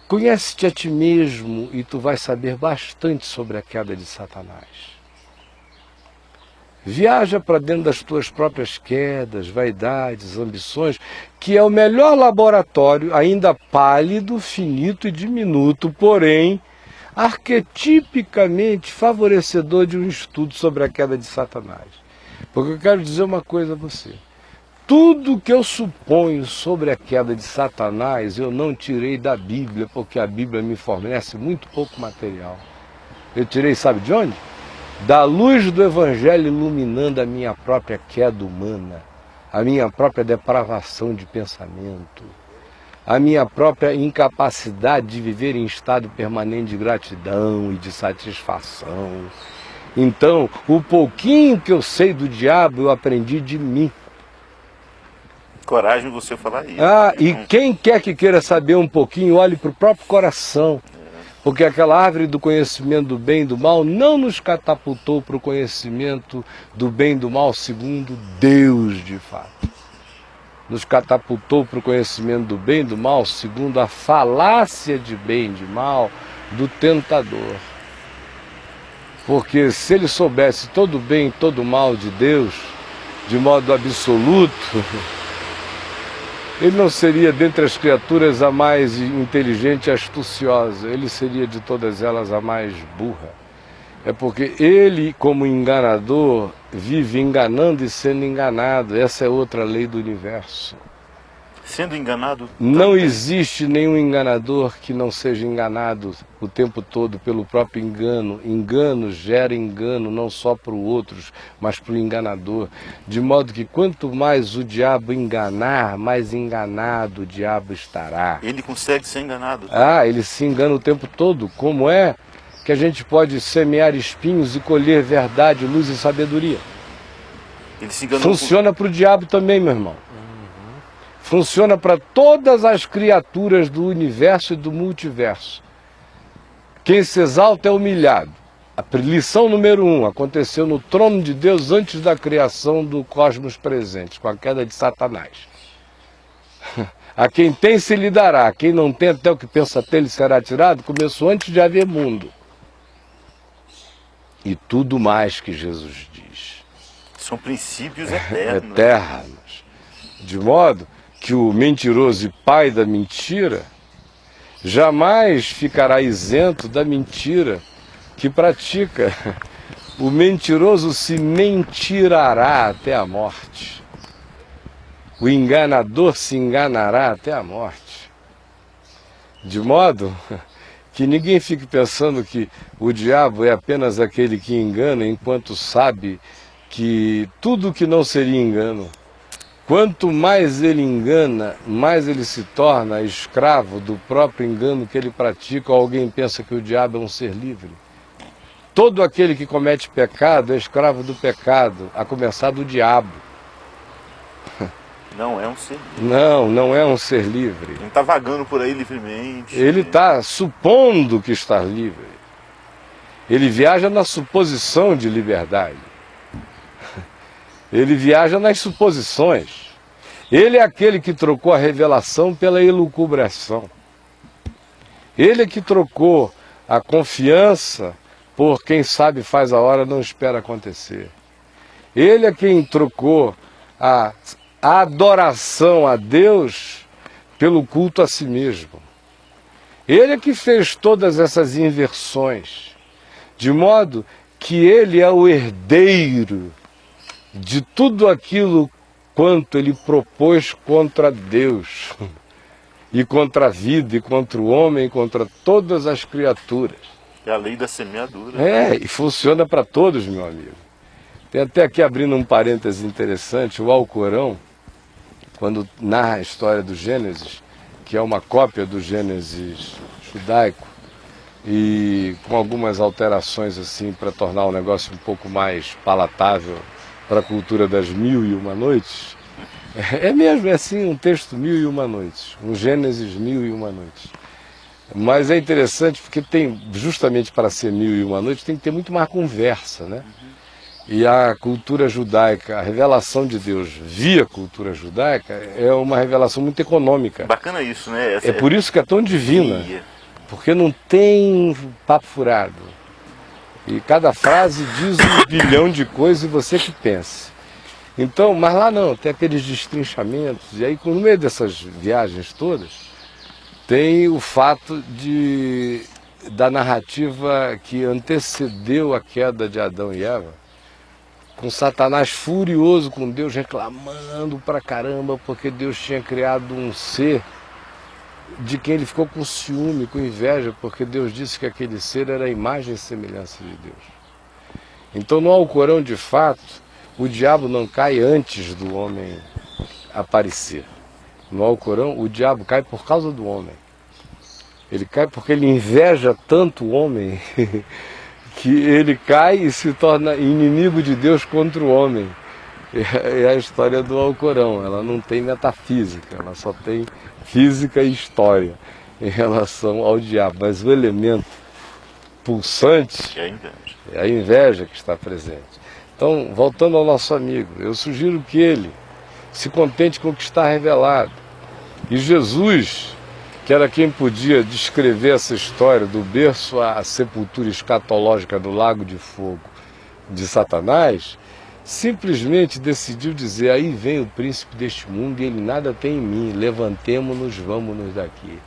conhece-te a ti mesmo e tu vais saber bastante sobre a queda de Satanás. Viaja para dentro das tuas próprias quedas, vaidades, ambições, que é o melhor laboratório, ainda pálido, finito e diminuto, porém, arquetipicamente favorecedor de um estudo sobre a queda de Satanás. Porque eu quero dizer uma coisa a você. Tudo que eu suponho sobre a queda de Satanás, eu não tirei da Bíblia, porque a Bíblia me fornece muito pouco material. Eu tirei, sabe de onde? Da luz do Evangelho iluminando a minha própria queda humana, a minha própria depravação de pensamento, a minha própria incapacidade de viver em estado permanente de gratidão e de satisfação. Então, o pouquinho que eu sei do diabo, eu aprendi de mim. Coragem você falar isso. E quem quer que queira saber um pouquinho, olhe para o próprio coração. Porque aquela árvore do conhecimento do bem e do mal não nos catapultou para o conhecimento do bem e do mal segundo Deus de fato. Nos catapultou para o conhecimento do bem e do mal segundo a falácia de bem e de mal do tentador. Porque se ele soubesse todo o bem e todo o mal de Deus, de modo absoluto, ele não seria dentre as criaturas a mais inteligente e astuciosa, ele seria de todas elas a mais burra. É porque ele, como enganador, vive enganando e sendo enganado. Essa é outra lei do universo. Sendo enganado Não também. existe nenhum enganador que não seja enganado o tempo todo pelo próprio engano. Engano gera engano não só para os outros, mas para o enganador. De modo que quanto mais o diabo enganar, mais enganado o diabo estará. Ele consegue ser enganado. Ele se engana o tempo todo. Como é que a gente pode semear espinhos e colher verdade, luz e sabedoria? Ele se enganou. Funciona para o diabo também, meu irmão. Funciona para todas as criaturas do universo e do multiverso. Quem se exalta é humilhado. A lição número 1 aconteceu no trono de Deus antes da criação do cosmos presente, com a queda de Satanás. A quem tem se lhe dará, a quem não tem até o que pensa ter lhe será tirado, começou antes de haver mundo. E tudo mais que Jesus diz. São princípios eternos. Eternos. De modo que o mentiroso e pai da mentira jamais ficará isento da mentira que pratica. O mentiroso se mentirará até a morte. O enganador se enganará até a morte. De modo que ninguém fique pensando que o diabo é apenas aquele que engana, enquanto sabe que tudo que não seria engano, quanto mais ele engana, mais ele se torna escravo do próprio engano que ele pratica. Alguém pensa que o diabo é um ser livre. Todo aquele que comete pecado é escravo do pecado, a começar do diabo. Não é um ser livre. Não é um ser livre. Ele está vagando por aí livremente. Ele está supondo que está livre. Ele viaja na suposição de liberdade. Ele viaja nas suposições. Ele é aquele que trocou a revelação pela elucubração. Ele é que trocou a confiança por quem sabe faz a hora, não espera acontecer. Ele é quem trocou a adoração a Deus pelo culto a si mesmo. Ele é que fez todas essas inversões, de modo que ele é o herdeiro de tudo aquilo quanto ele propôs contra Deus, e contra a vida, e contra o homem, e contra todas as criaturas. É a lei da semeadura. E funciona para todos, meu amigo. Tem até aqui, abrindo um parêntese interessante, o Alcorão, quando narra a história do Gênesis, que é uma cópia do Gênesis judaico, e com algumas alterações assim para tornar o negócio um pouco mais palatável para a cultura das 1001 noites. É mesmo, é assim um texto 1001 noites, um Gênesis 1001 noites. Mas é interessante porque tem, justamente para ser 1001 noites, tem que ter muito mais conversa, né? E a cultura judaica, a revelação de Deus via cultura judaica é uma revelação muito econômica. Bacana isso, né? É por isso que é tão divina, porque não tem papo furado. E cada frase diz 1 bilhão de coisas e você que pense. Então, mas lá não, tem aqueles destrinchamentos. E aí, no meio dessas viagens todas, tem o fato da narrativa que antecedeu a queda de Adão e Eva, com Satanás furioso com Deus, reclamando pra caramba, porque Deus tinha criado um ser de quem ele ficou com ciúme, com inveja, porque Deus disse que aquele ser era a imagem e semelhança de Deus. Então no Alcorão, de fato, o diabo não cai antes do homem aparecer. No Alcorão, o diabo cai por causa do homem. Ele cai porque ele inveja tanto o homem que ele cai e se torna inimigo de Deus contra o homem. É a história do Alcorão. Ela não tem metafísica, ela só tem física e história em relação ao diabo. Mas o elemento pulsante é a inveja que está presente. Então, voltando ao nosso amigo, eu sugiro que ele se contente com o que está revelado. E Jesus, que era quem podia descrever essa história do berço à sepultura escatológica do lago de fogo de Satanás, simplesmente decidiu dizer: aí vem o príncipe deste mundo e ele nada tem em mim, levantemo-nos, vamos-nos daqui.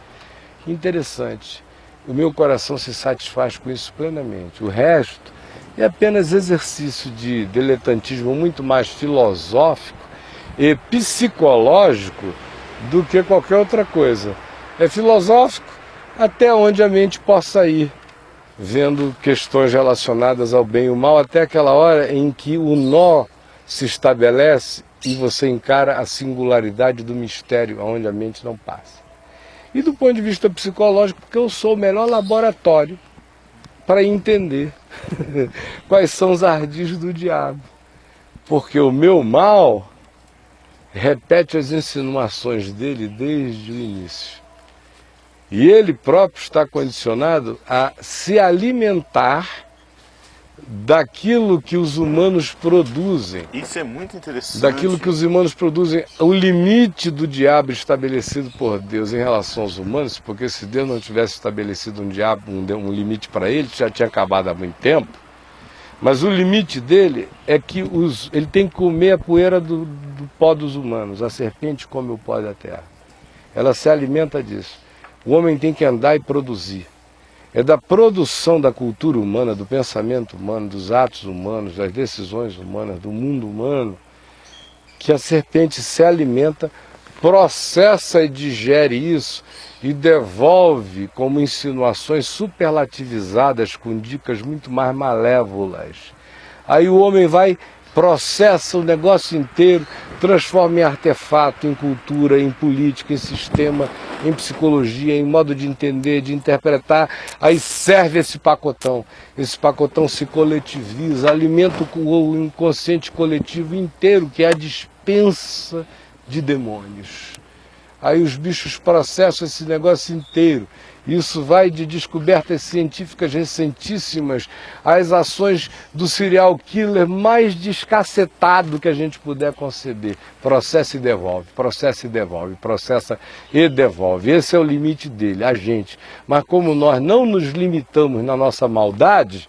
Interessante, o meu coração se satisfaz com isso plenamente. O resto é apenas exercício de diletantismo muito mais filosófico e psicológico do que qualquer outra coisa. É filosófico até onde a mente possa ir, vendo questões relacionadas ao bem e o mal, até aquela hora em que o nó se estabelece e você encara a singularidade do mistério, onde a mente não passa. E do ponto de vista psicológico, porque eu sou o melhor laboratório para entender quais são os ardis do diabo. Porque o meu mal repete as insinuações dele desde o início. E ele próprio está condicionado a se alimentar daquilo que os humanos produzem. Isso é muito interessante. Daquilo que os humanos produzem. O limite do diabo estabelecido por Deus em relação aos humanos, porque se Deus não tivesse estabelecido um limite para ele, já tinha acabado há muito tempo. Mas o limite dele é que ele tem que comer a poeira do pó dos humanos. A serpente come o pó da terra. Ela se alimenta disso. O homem tem que andar e produzir. É da produção da cultura humana, do pensamento humano, dos atos humanos, das decisões humanas, do mundo humano, que a serpente se alimenta, processa e digere isso e devolve como insinuações superlativizadas com dicas muito mais malévolas. Aí o homem vai, processa o negócio inteiro, transforma em artefato, em cultura, em política, em sistema, em psicologia, em modo de entender, de interpretar. Aí serve esse pacotão se coletiviza, alimenta o inconsciente coletivo inteiro, que é a dispensa de demônios. Aí os bichos processam esse negócio inteiro. Isso vai de descobertas científicas recentíssimas às ações do serial killer mais descacetado que a gente puder conceber. Processa e devolve, processa e devolve, processa e devolve. Esse é o limite dele, a gente. Mas como nós não nos limitamos na nossa maldade,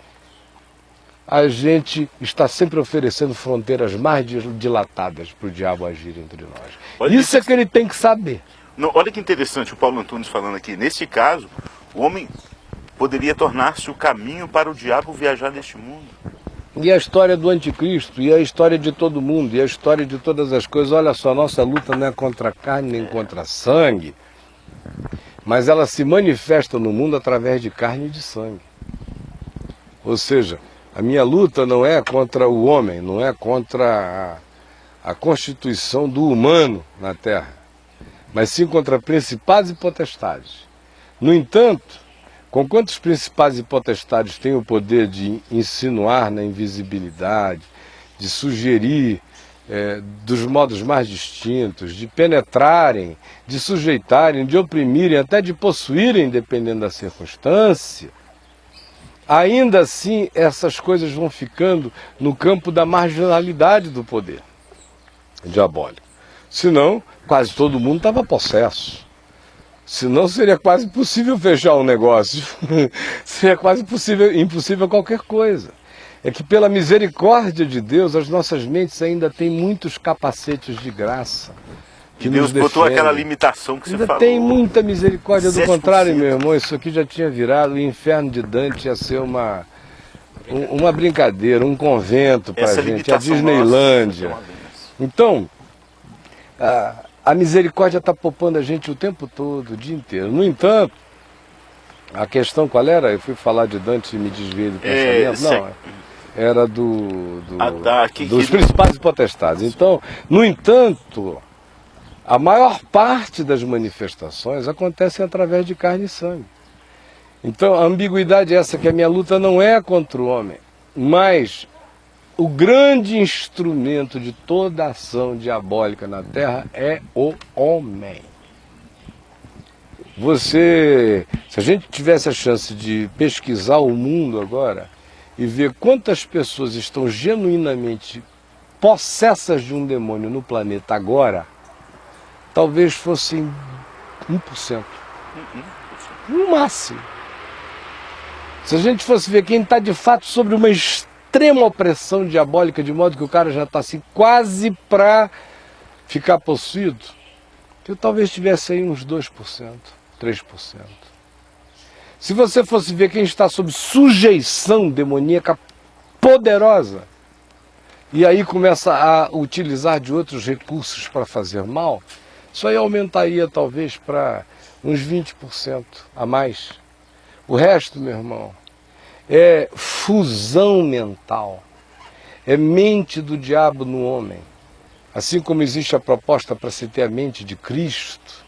a gente está sempre oferecendo fronteiras mais dilatadas para o diabo agir entre nós. Olha isso é que ele tem que saber. Não, olha que interessante o Paulo Antunes falando aqui. Nesse caso, o homem poderia tornar-se o caminho para o diabo viajar neste mundo. E a história do anticristo, e a história de todo mundo, e a história de todas as coisas. Olha só, nossa luta não é contra a carne nem contra sangue, mas ela se manifesta no mundo através de carne e de sangue. Ou seja, a minha luta não é contra o homem, não é contra a constituição do humano na Terra, mas sim contra principados e potestades. No entanto, conquanto os principados e potestades têm o poder de insinuar na invisibilidade, de sugerir dos modos mais distintos, de penetrarem, de sujeitarem, de oprimirem, até de possuírem, dependendo da circunstância, ainda assim essas coisas vão ficando no campo da marginalidade do poder diabólico. Senão, quase todo mundo estava possesso. Senão seria quase impossível fechar um negócio. Seria quase impossível qualquer coisa. É que pela misericórdia de Deus, as nossas mentes ainda têm muitos capacetes de graça. Que Deus botou aquela limitação que você falou. Ainda tem muita misericórdia. Do contrário, meu irmão, isso aqui já tinha virado o inferno de Dante, ia ser uma brincadeira, um convento para a gente, a Disneylândia. Nossa, então, a misericórdia está poupando a gente o tempo todo, o dia inteiro. No entanto, a questão qual era? Eu fui falar de Dante e me desviei do pensamento. Não, era dos principais e potestades. Então, no entanto, a maior parte das manifestações acontecem através de carne e sangue. Então, a ambiguidade é essa, que a minha luta não é contra o homem, mas o grande instrumento de toda ação diabólica na Terra é o homem. Se a gente tivesse a chance de pesquisar o mundo agora e ver quantas pessoas estão genuinamente possessas de um demônio no planeta agora, talvez fossem 1%. No máximo. Se a gente fosse ver quem está de fato sobre uma extrema opressão diabólica, de modo que o cara já está assim quase para ficar possuído, eu talvez tivesse aí uns 2%, 3%. Se você fosse ver quem está sob sujeição demoníaca poderosa, e aí começa a utilizar de outros recursos para fazer mal, Isso aí aumentaria talvez para uns 20% a mais. O resto, meu irmão, é fusão mental, é mente do diabo no homem. Assim como existe a proposta para se ter a mente de Cristo,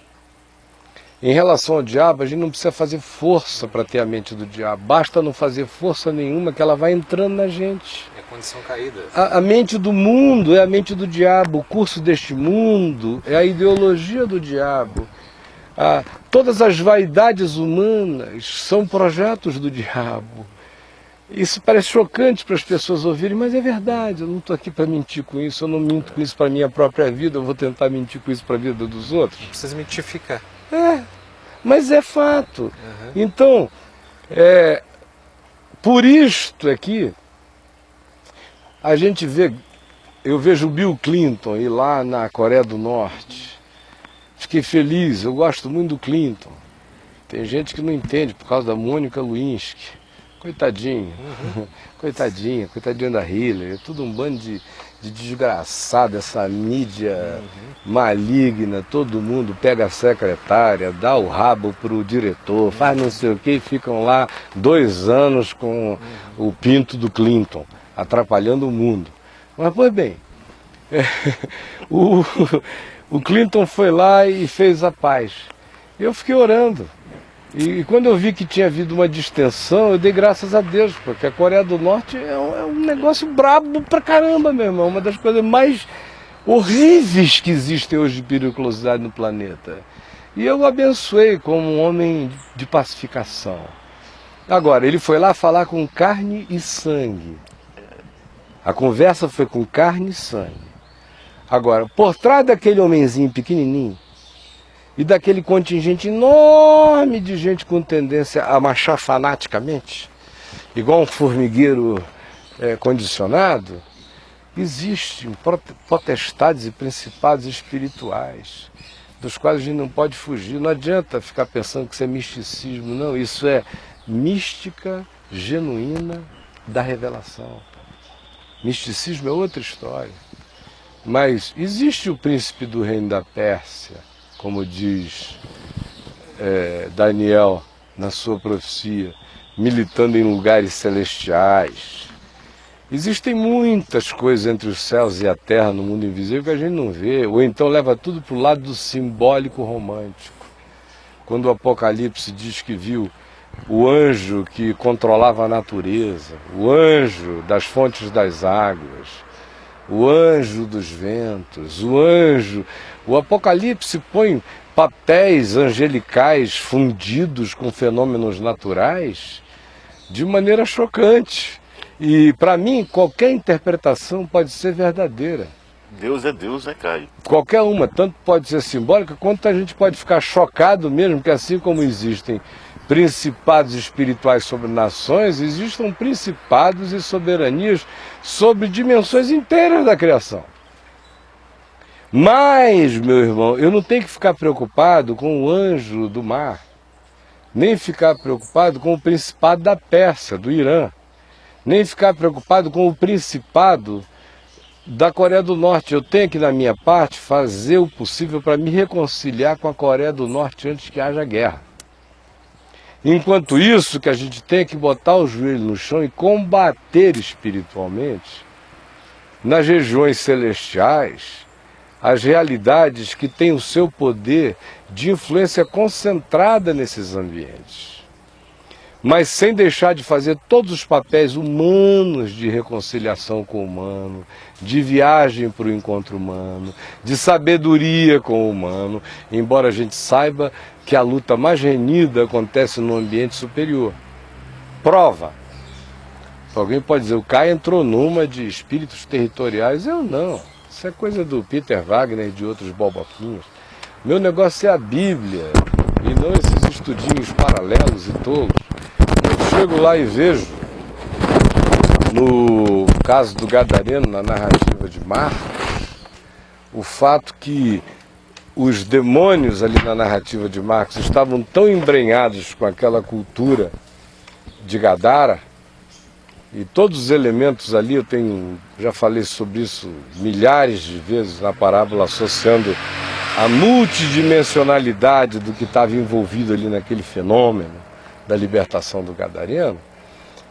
em relação ao diabo, a gente não precisa fazer força para ter a mente do diabo. Basta não fazer força nenhuma que ela vai entrando na gente. É condição caída. A mente do mundo é a mente do diabo. O curso deste mundo é a ideologia do diabo. Todas as vaidades humanas são projetos do diabo. Isso parece chocante para as pessoas ouvirem, mas é verdade. Eu não estou aqui para mentir com isso. Eu não minto com isso para a minha própria vida. Eu vou tentar mentir com isso para a vida dos outros. Não precisa mitificar. Mas é fato. Então, por isto aqui, a gente vê, eu vejo o Bill Clinton ir lá na Coreia do Norte. Fiquei feliz, eu gosto muito do Clinton. Tem gente que não entende por causa da Mônica Lewinsky. Coitadinho, coitadinha da Hillary, é tudo um bando de desgraçado, essa mídia maligna, todo mundo pega a secretária, dá o rabo pro diretor, faz não sei o que e ficam lá 2 anos com o pinto do Clinton, atrapalhando o mundo. Mas, pois bem, o Clinton foi lá e fez a paz. Eu fiquei orando. E quando eu vi que tinha havido uma distensão, eu dei graças a Deus, porque a Coreia do Norte é um negócio brabo pra caramba, meu irmão. Uma das coisas mais horríveis que existem hoje de periculosidade no planeta. E eu o abençoei como um homem de pacificação. Agora, ele foi lá falar com carne e sangue. A conversa foi com carne e sangue. Agora, por trás daquele homenzinho pequenininho, e daquele contingente enorme de gente com tendência a marchar fanaticamente, igual um formigueiro condicionado, existem potestades e principados espirituais, dos quais a gente não pode fugir. Não adianta ficar pensando que isso é misticismo, não. Isso é mística genuína da revelação. Misticismo é outra história. Mas existe o príncipe do reino da Pérsia, como diz Daniel na sua profecia, militando em lugares celestiais. Existem muitas coisas entre os céus e a terra no mundo invisível que a gente não vê, ou então leva tudo para o lado do simbólico romântico. Quando o Apocalipse diz que viu o anjo que controlava a natureza, o anjo das fontes das águas, o anjo dos ventos, o Apocalipse põe papéis angelicais fundidos com fenômenos naturais de maneira chocante. E para mim, qualquer interpretação pode ser verdadeira. Deus é Deus, né, Caio? Qualquer uma, tanto pode ser simbólica, quanto a gente pode ficar chocado mesmo, que assim como existem principados espirituais sobre nações, existam principados e soberanias sobre dimensões inteiras da criação. Mas, meu irmão, eu não tenho que ficar preocupado com o anjo do mar, nem ficar preocupado com o principado da Pérsia, do Irã, nem ficar preocupado com o principado da Coreia do Norte. Eu tenho que, na minha parte, fazer o possível para me reconciliar com a Coreia do Norte antes que haja guerra. Enquanto isso, que a gente tem que botar o joelho no chão e combater espiritualmente, nas regiões celestiais, as realidades que têm o seu poder de influência concentrada nesses ambientes. Mas sem deixar de fazer todos os papéis humanos de reconciliação com o humano, de viagem para o encontro humano, de sabedoria com o humano, embora a gente saiba que a luta mais renhida acontece no ambiente superior. Prova. Alguém pode dizer, o Caio entrou numa de espíritos territoriais. Eu não. Isso é coisa do Peter Wagner e de outros boboquinhos. Meu negócio é a Bíblia, e não esses estudinhos paralelos e tolos. Eu chego lá e vejo, no caso do Gadareno, na narrativa de Marcos, o fato que os demônios ali na narrativa de Marcos estavam tão embrenhados com aquela cultura de Gadara, e todos os elementos ali, já falei sobre isso milhares de vezes na parábola, associando a multidimensionalidade do que estava envolvido ali naquele fenômeno da libertação do gadareno,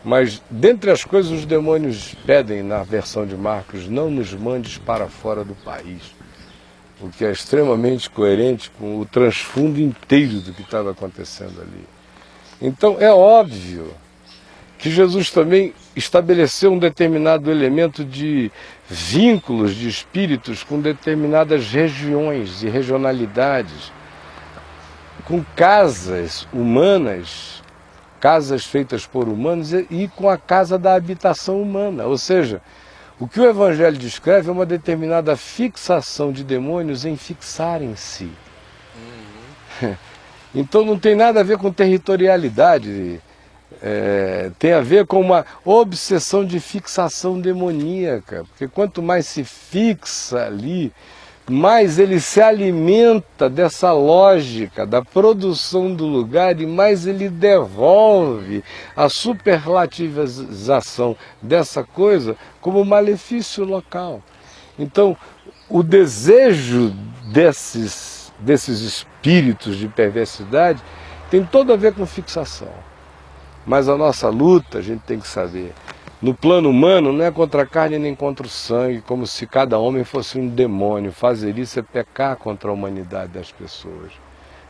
mas dentre as coisas os demônios pedem na versão de Marcos: não nos mandes para fora do país, o que é extremamente coerente com o transfundo inteiro do que estava acontecendo ali. Então é óbvio que Jesus também estabeleceu um determinado elemento de vínculos de espíritos com determinadas regiões e regionalidades, com casas humanas, casas feitas por humanos e com a casa da habitação humana. Ou seja, o que o Evangelho descreve é uma determinada fixação de demônios em fixarem-se. Então não tem nada a ver com territorialidade, tem a ver com uma obsessão de fixação demoníaca, porque quanto mais se fixa ali, mais ele se alimenta dessa lógica da produção do lugar e mais ele devolve a superlativização dessa coisa como malefício local. Então, o desejo desses espíritos de perversidade tem todo a ver com fixação. Mas a nossa luta, a gente tem que saber, no plano humano não é contra a carne nem contra o sangue, como se cada homem fosse um demônio. Fazer isso é pecar contra a humanidade das pessoas.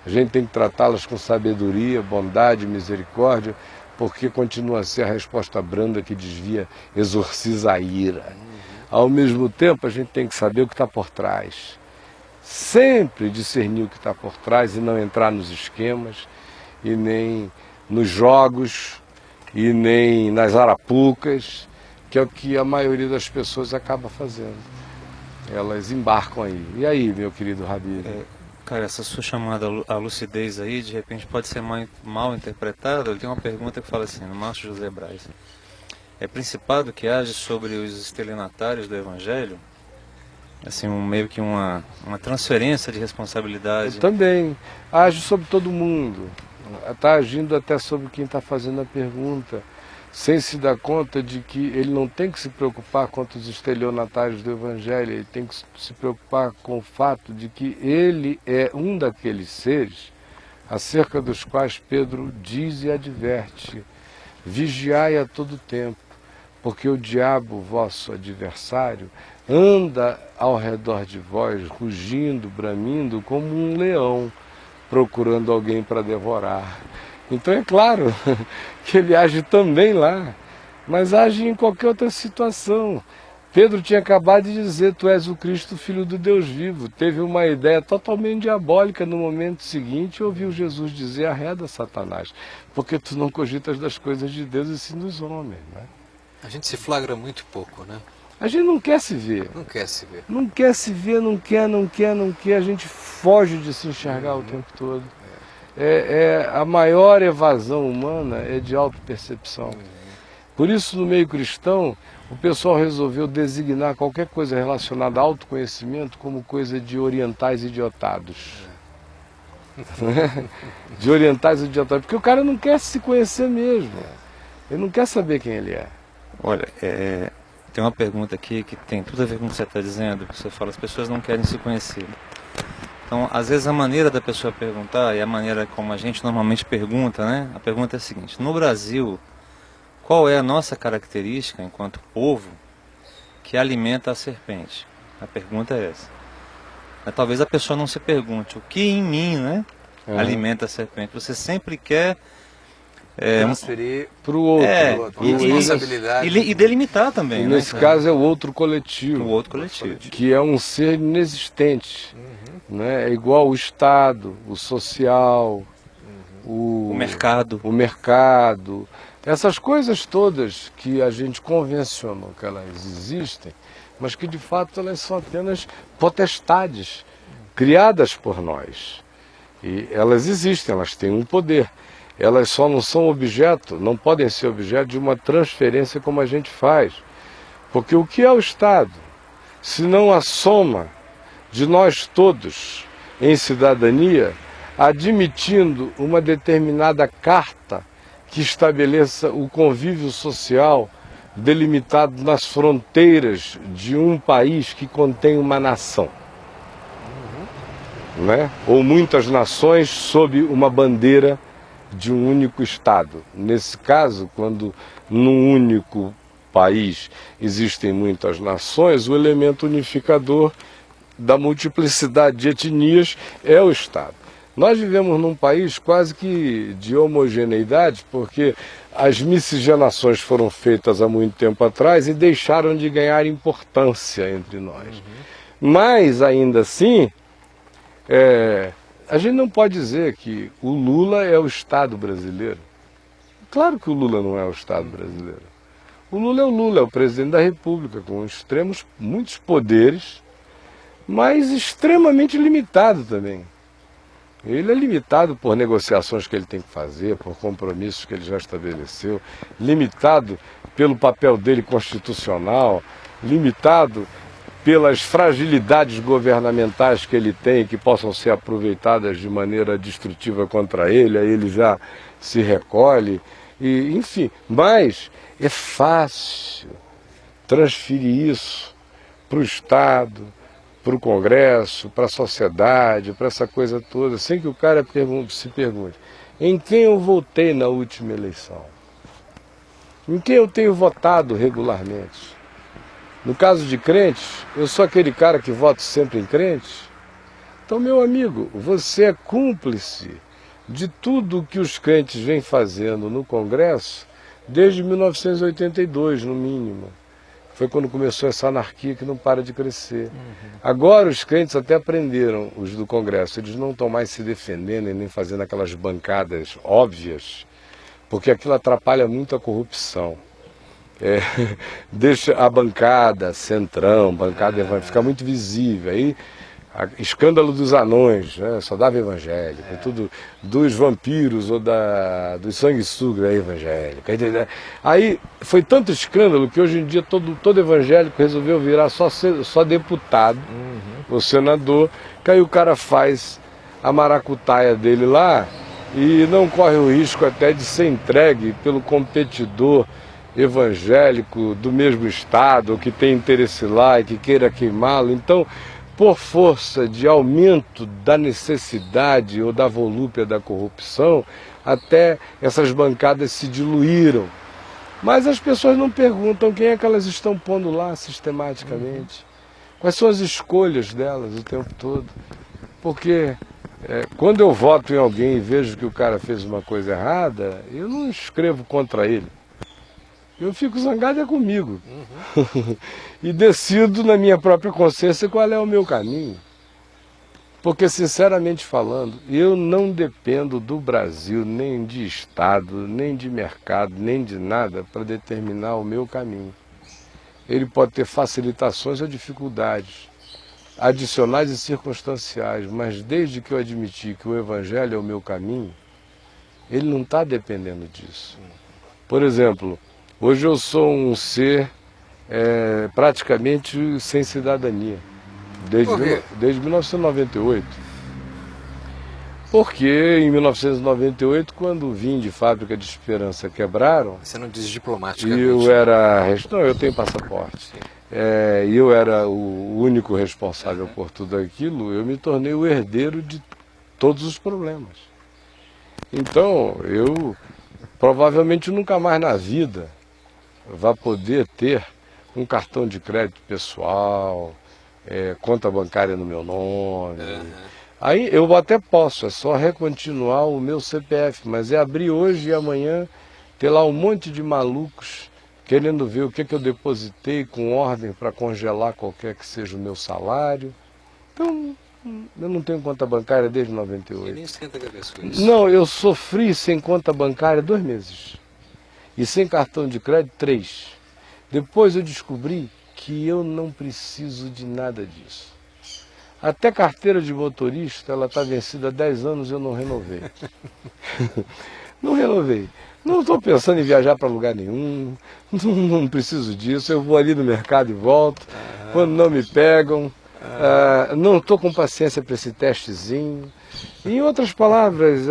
A gente tem que tratá-las com sabedoria, bondade, misericórdia, porque continua a ser a resposta branda que desvia, exorciza a ira. Ao mesmo tempo, a gente tem que saber o que está por trás. Sempre discernir o que está por trás e não entrar nos esquemas e nem nos jogos e nem nas arapucas, que é o que a maioria das pessoas acaba fazendo. Elas embarcam aí. E aí, meu querido Rabi? Cara, essa sua chamada à lucidez aí, de repente pode ser mal interpretada. Eu tenho uma pergunta que fala assim, no Márcio José Braz. É principado que age sobre os estelionatários do Evangelho? Assim, meio que uma transferência de responsabilidade. Também. Age sobre todo mundo. Está agindo até sobre quem está fazendo a pergunta, sem se dar conta de que ele não tem que se preocupar contra os estelionatários do Evangelho, ele tem que se preocupar com o fato de que ele é um daqueles seres acerca dos quais Pedro diz e adverte: vigiai a todo tempo, porque o diabo, vosso adversário, anda ao redor de vós, rugindo, bramindo como um leão, procurando alguém para devorar. Então é claro que ele age também lá, mas age em qualquer outra situação. Pedro tinha acabado de dizer: tu és o Cristo, Filho do Deus vivo. Teve uma ideia totalmente diabólica no momento seguinte, ouviu Jesus dizer: arreda, Satanás, porque tu não cogitas das coisas de Deus e sim dos homens, né? A gente se flagra muito pouco, né? A gente não quer se ver. Não quer se ver. Não quer se ver, não quer. A gente foge de se enxergar o tempo todo. A maior evasão humana é de autopercepção. Por isso, no meio cristão, o pessoal resolveu designar qualquer coisa relacionada a autoconhecimento como coisa de orientais idiotados. De orientais idiotados. Porque o cara não quer se conhecer mesmo. Ele não quer saber quem ele é. Olha, tem uma pergunta aqui que tem tudo a ver com o que você está dizendo, que você fala, as pessoas não querem se conhecer. Então, às vezes a maneira da pessoa perguntar e a maneira como a gente normalmente pergunta, né? A pergunta é a seguinte: no Brasil, qual é a nossa característica enquanto povo que alimenta a serpente? A pergunta é essa. Mas talvez a pessoa não se pergunte: o que em mim, né, alimenta a serpente? Você sempre quer transferir para o outro, responsabilidade. E delimitar também. E nesse caso é o outro coletivo. O outro coletivo. Que é um ser inexistente. Né? É igual o Estado, o social, o mercado. Essas coisas todas que a gente convencionou que elas existem, mas que de fato elas são apenas potestades criadas por nós. E elas existem, elas têm um poder. Elas só não são objeto, não podem ser objeto de uma transferência como a gente faz. Porque o que é o Estado? Se não a soma de nós todos em cidadania, admitindo uma determinada carta que estabeleça o convívio social delimitado nas fronteiras de um país que contém uma nação. né? Ou muitas nações sob uma bandeira de um único Estado. Nesse caso, quando num único país existem muitas nações, o elemento unificador da multiplicidade de etnias é o Estado. Nós vivemos num país quase que de homogeneidade, porque as miscigenações foram feitas há muito tempo atrás e deixaram de ganhar importância entre nós. Mas, ainda assim, a gente não pode dizer que o Lula é o Estado brasileiro. Claro que o Lula não é o Estado brasileiro. O Lula é o presidente da República, com muitos poderes, mas extremamente limitado também. Ele é limitado por negociações que ele tem que fazer, por compromissos que ele já estabeleceu, limitado pelo papel dele constitucional, limitado pelas fragilidades governamentais que ele tem, que possam ser aproveitadas de maneira destrutiva contra ele, aí ele já se recolhe, e, enfim. Mas é fácil transferir isso para o Estado, para o Congresso, para a sociedade, para essa coisa toda, sem que o cara se pergunte: em quem eu votei na última eleição? Em quem eu tenho votado regularmente? No caso de crentes, eu sou aquele cara que voto sempre em crentes. Então, meu amigo, você é cúmplice de tudo que os crentes vêm fazendo no Congresso desde 1982, no mínimo. Foi quando começou essa anarquia que não para de crescer. Agora os crentes até aprenderam, os do Congresso, eles não estão mais se defendendo e nem fazendo aquelas bancadas óbvias, porque aquilo atrapalha muito a corrupção. Deixa a bancada centrão, bancada fica muito visível. Aí, escândalo dos anões, né? Só dava evangélico, tudo dos vampiros ou dos sanguessugas evangélico. Aí foi tanto escândalo que hoje em dia todo evangélico resolveu virar só deputado, ou senador, que aí o cara faz a maracutaia dele lá e não corre o risco até de ser entregue pelo competidor evangélico do mesmo estado, ou que tem interesse lá e que queira queimá-lo. Então, por força de aumento da necessidade ou da volúpia da corrupção, até essas bancadas se diluíram. Mas as pessoas não perguntam quem é que elas estão pondo lá sistematicamente. Quais são as escolhas delas o tempo todo. Porque quando eu voto em alguém e vejo que o cara fez uma coisa errada, eu não escrevo contra ele. Eu fico zangado comigo. E decido na minha própria consciência qual é o meu caminho. Porque, sinceramente falando, eu não dependo do Brasil, nem de Estado, nem de mercado, nem de nada para determinar o meu caminho. Ele pode ter facilitações ou dificuldades, adicionais e circunstanciais, mas desde que eu admiti que o Evangelho é o meu caminho, ele não está dependendo disso. Por exemplo, hoje eu sou um ser praticamente sem cidadania, desde 1998. Porque em 1998, quando vim de fábrica de Esperança quebraram... Você não diz diplomaticamente. Não, eu tenho passaporte. E eu era o único responsável por tudo aquilo, eu me tornei o herdeiro de todos os problemas. Então, eu provavelmente nunca mais na vida vai poder ter um cartão de crédito pessoal, conta bancária no meu nome. Aí eu até posso, é só recontinuar o meu CPF, mas é abrir hoje e amanhã, ter lá um monte de malucos querendo ver o que eu depositei com ordem para congelar qualquer que seja o meu salário. Então, eu não tenho conta bancária desde 98. E nem esquenta a cabeça com isso. Não, eu sofri sem conta bancária 2 meses. E sem cartão de crédito 3. Depois eu descobri que eu não preciso de nada disso. Até carteira de motorista, ela está vencida há 10 anos e eu não renovei. Não renovei. Não estou pensando em viajar para lugar nenhum, não preciso disso, eu vou ali no mercado e volto. Quando não me pegam, não estou com paciência para esse testezinho. Em outras palavras,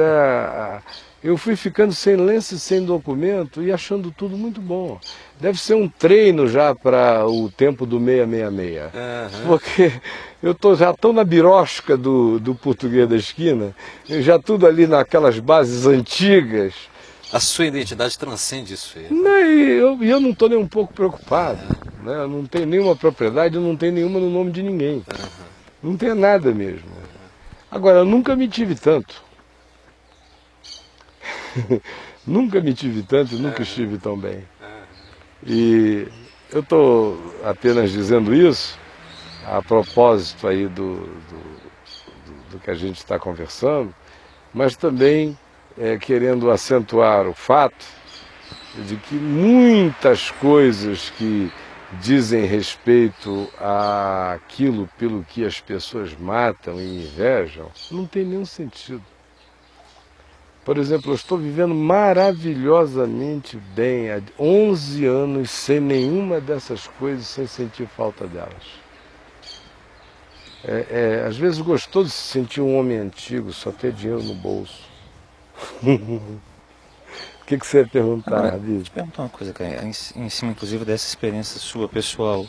eu fui ficando sem lenço e sem documento e achando tudo muito bom. Deve ser um treino já para o tempo do 666. Porque eu estou já tão na birosca do português da esquina, já tudo ali naquelas bases antigas. A sua identidade transcende isso aí. E eu não estou nem um pouco preocupado. Né? Eu não tenho nenhuma propriedade, eu não tenho nenhuma no nome de ninguém. Não tenho nada mesmo. Agora, eu nunca me tive tanto. Nunca me tive tanto, nunca estive tão bem. E eu estou apenas dizendo isso a propósito aí do que a gente está conversando, mas também querendo acentuar o fato de que muitas coisas que dizem respeito àquilo pelo que as pessoas matam e invejam, não tem nenhum sentido. Por exemplo, eu estou vivendo maravilhosamente bem há 11 anos sem nenhuma dessas coisas, sem sentir falta delas. Às vezes gostoso de se sentir um homem antigo, só ter dinheiro no bolso. O que você ia perguntar, Davi? Deixa eu te perguntar uma coisa, cara, em cima inclusive dessa experiência sua pessoal.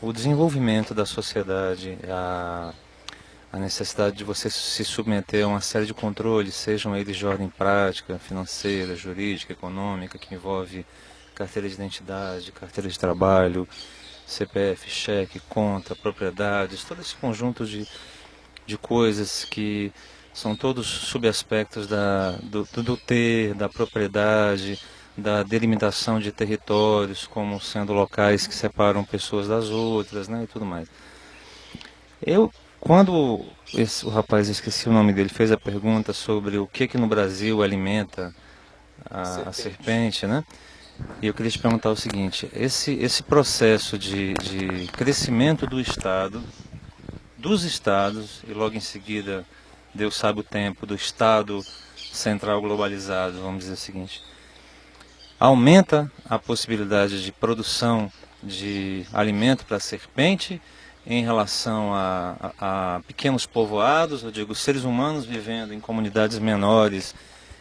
O desenvolvimento da sociedade, a necessidade de você se submeter a uma série de controles, sejam eles de ordem prática, financeira, jurídica, econômica, que envolve carteira de identidade, carteira de trabalho, CPF, cheque, conta, propriedades, todo esse conjunto de coisas que são todos subaspectos do ter, da propriedade, da delimitação de territórios como sendo locais que separam pessoas das outras, né, e tudo mais. Quando o rapaz, esqueci o nome dele, fez a pergunta sobre o que no Brasil alimenta a serpente, né? E eu queria te perguntar o seguinte, esse processo de crescimento do Estado, dos Estados, e logo em seguida, Deus sabe o tempo, do Estado central globalizado, vamos dizer o seguinte, aumenta a possibilidade de produção de alimento para a serpente em relação a pequenos povoados, eu digo, seres humanos vivendo em comunidades menores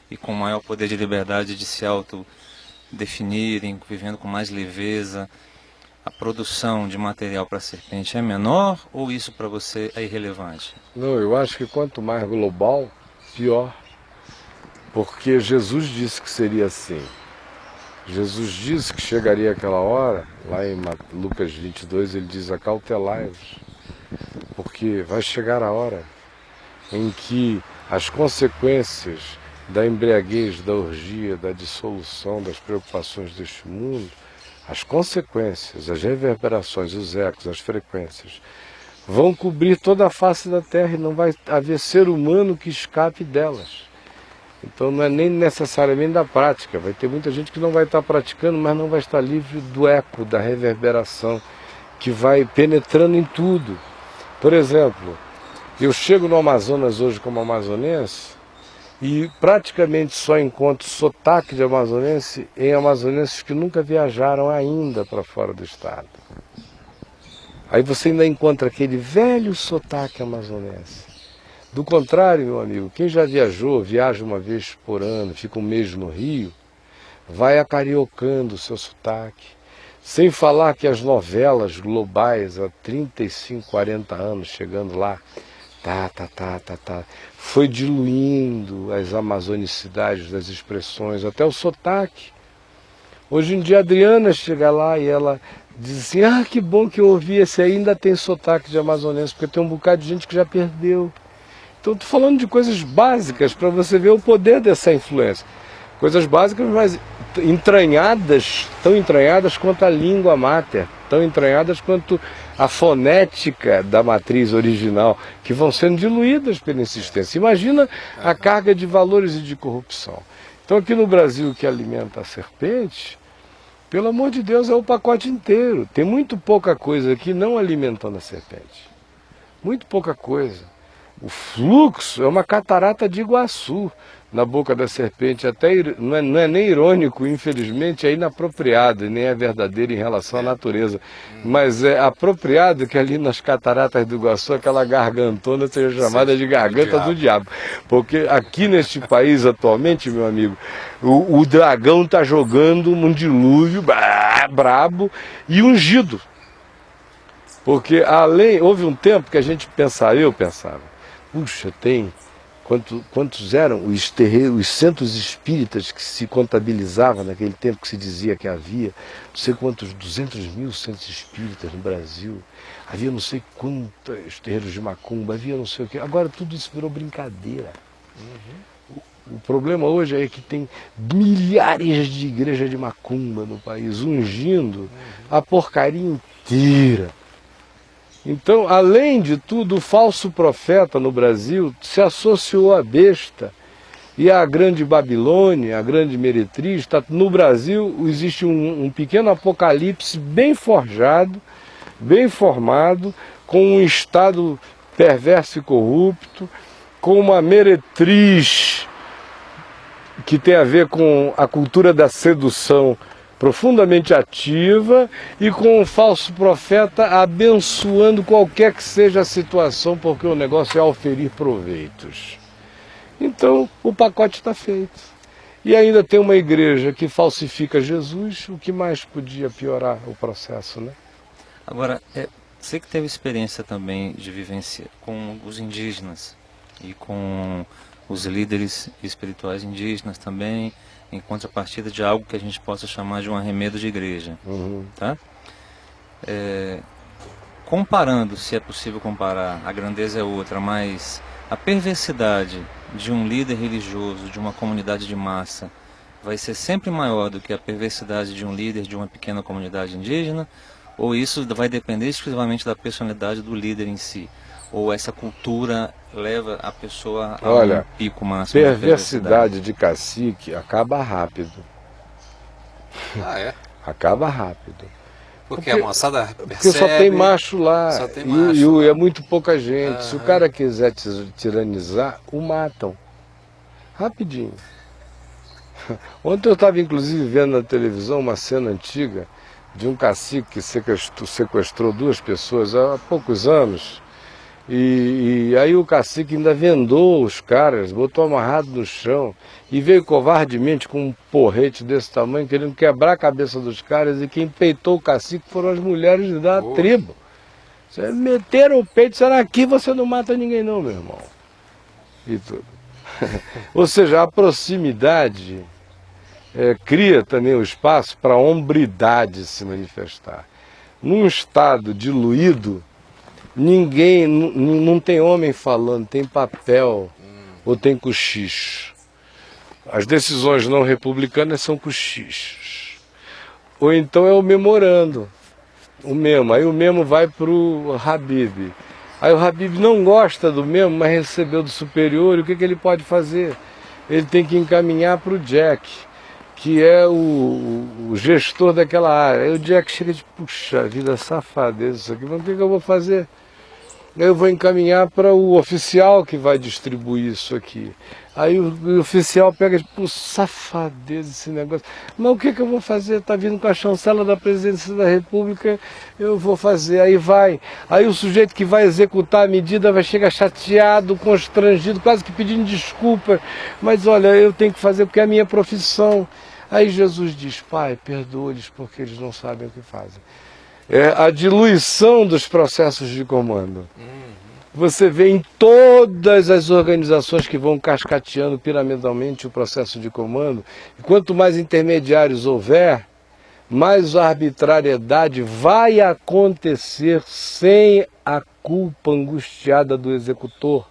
e com maior poder de liberdade de se autodefinirem, vivendo com mais leveza, a produção de material para a serpente é menor ou isso para você é irrelevante? Não, eu acho que quanto mais global, pior. Porque Jesus disse que seria assim. Jesus disse que chegaria aquela hora, lá em Lucas 22, ele diz: acautelai-vos, porque vai chegar a hora em que as consequências da embriaguez, da orgia, da dissolução, das preocupações deste mundo, as consequências, as reverberações, os ecos, as frequências, vão cobrir toda a face da Terra e não vai haver ser humano que escape delas. Então não é nem necessariamente da prática, vai ter muita gente que não vai estar praticando, mas não vai estar livre do eco, da reverberação, que vai penetrando em tudo. Por exemplo, eu chego no Amazonas hoje como amazonense e praticamente só encontro sotaque de amazonense em amazonenses que nunca viajaram ainda para fora do estado. Aí você ainda encontra aquele velho sotaque amazonense. Do contrário, meu amigo, quem já viaja uma vez por ano, fica um mês no Rio, vai acariocando o seu sotaque. Sem falar que as novelas globais, há 35, 40 anos, chegando lá, foi diluindo as amazonicidades das expressões, até o sotaque. Hoje em dia a Adriana chega lá e ela diz assim: ah, que bom que eu ouvi, esse aí ainda tem sotaque de amazonense, porque tem um bocado de gente que já perdeu. Então estou falando de coisas básicas para você ver o poder dessa influência. Coisas básicas, mas entranhadas, tão entranhadas quanto a língua máter, tão entranhadas quanto a fonética da matriz original, que vão sendo diluídas pela insistência. Imagina a carga de valores e de corrupção. Então aqui no Brasil, que alimenta a serpente, pelo amor de Deus, é o pacote inteiro. Tem muito pouca coisa aqui não alimentando a serpente. Muito pouca coisa. O fluxo é uma catarata de Iguaçu na boca da serpente. Até não é nem irônico, infelizmente, é inapropriado e nem é verdadeiro em relação à natureza. Mas é apropriado que ali nas cataratas do Iguaçu aquela gargantona seja chamada de garganta do diabo. Porque aqui neste país atualmente, meu amigo, o dragão está jogando um dilúvio brabo e ungido. Porque houve um tempo que eu pensava, puxa, quantos eram os centros espíritas que se contabilizava naquele tempo que se dizia que havia, não sei quantos, 200 mil centros espíritas no Brasil, havia não sei quantos terreiros de macumba, havia não sei o quê. Agora tudo isso virou brincadeira. O problema hoje é que tem milhares de igrejas de macumba no país, ungindo a porcaria inteira. Então, além de tudo, o falso profeta no Brasil se associou à besta e à grande Babilônia, à grande meretriz. No Brasil existe um pequeno apocalipse bem forjado, bem formado, com um Estado perverso e corrupto, com uma meretriz que tem a ver com a cultura da sedução profundamente ativa e com um falso profeta abençoando qualquer que seja a situação, porque o negócio é auferir proveitos. Então o pacote está feito. E ainda tem uma igreja que falsifica Jesus, o que mais podia piorar o processo, né? Agora, você que teve experiência também de vivência com os indígenas e com os líderes espirituais indígenas também, em contrapartida de algo que a gente possa chamar de um arremedo de igreja. Tá? Comparando, se é possível comparar, a grandeza é outra, mas a perversidade de um líder religioso, de uma comunidade de massa, vai ser sempre maior do que a perversidade de um líder de uma pequena comunidade indígena? Ou isso vai depender exclusivamente da personalidade do líder em si? Ou essa cultura leva a pessoa a um pico máximo de perversidade de cacique acaba rápido. Ah, é? Acaba rápido. Porque a moçada percebe... Porque só tem macho lá, só tem macho e é muito pouca gente. Se o cara quiser tiranizar, o matam. Rapidinho. Ontem eu estava inclusive vendo na televisão uma cena antiga de um cacique que sequestrou 2 pessoas há poucos anos. E aí o cacique ainda vendou os caras, botou amarrado no chão e veio covardemente com um porrete desse tamanho, querendo quebrar a cabeça dos caras, e quem peitou o cacique foram as mulheres da tribo. Meteram o peito e disseram, aqui você não mata ninguém não, meu irmão. E tudo. Ou seja, a proximidade cria também o espaço para a hombridade se manifestar. Num estado diluído, ninguém, não tem homem falando, tem papel ou tem cochicho. As decisões não republicanas são cochichos. Ou então é o memorando, o memo. Aí o memo vai para o Habib. Aí o Habib não gosta do memo, mas recebeu do superior, e o que ele pode fazer? Ele tem que encaminhar para o Jack, que é o gestor daquela área. Aí o Jack chega de, puxa vida, safadeza isso aqui, mas o que eu vou fazer? Eu vou encaminhar para o oficial que vai distribuir isso aqui. Aí o oficial pega e diz, pô, safadeza esse negócio. Mas o que eu vou fazer? Está vindo com a chancela da presidência da República, eu vou fazer. Aí vai. Aí o sujeito que vai executar a medida vai chegar chateado, constrangido, quase que pedindo desculpa. Mas olha, eu tenho que fazer porque é a minha profissão. Aí Jesus diz, Pai, perdoa-lhes porque eles não sabem o que fazem. É a diluição dos processos de comando. Você vê em todas as organizações que vão cascateando piramidalmente o processo de comando, e quanto mais intermediários houver, mais arbitrariedade vai acontecer sem a culpa angustiada do executor,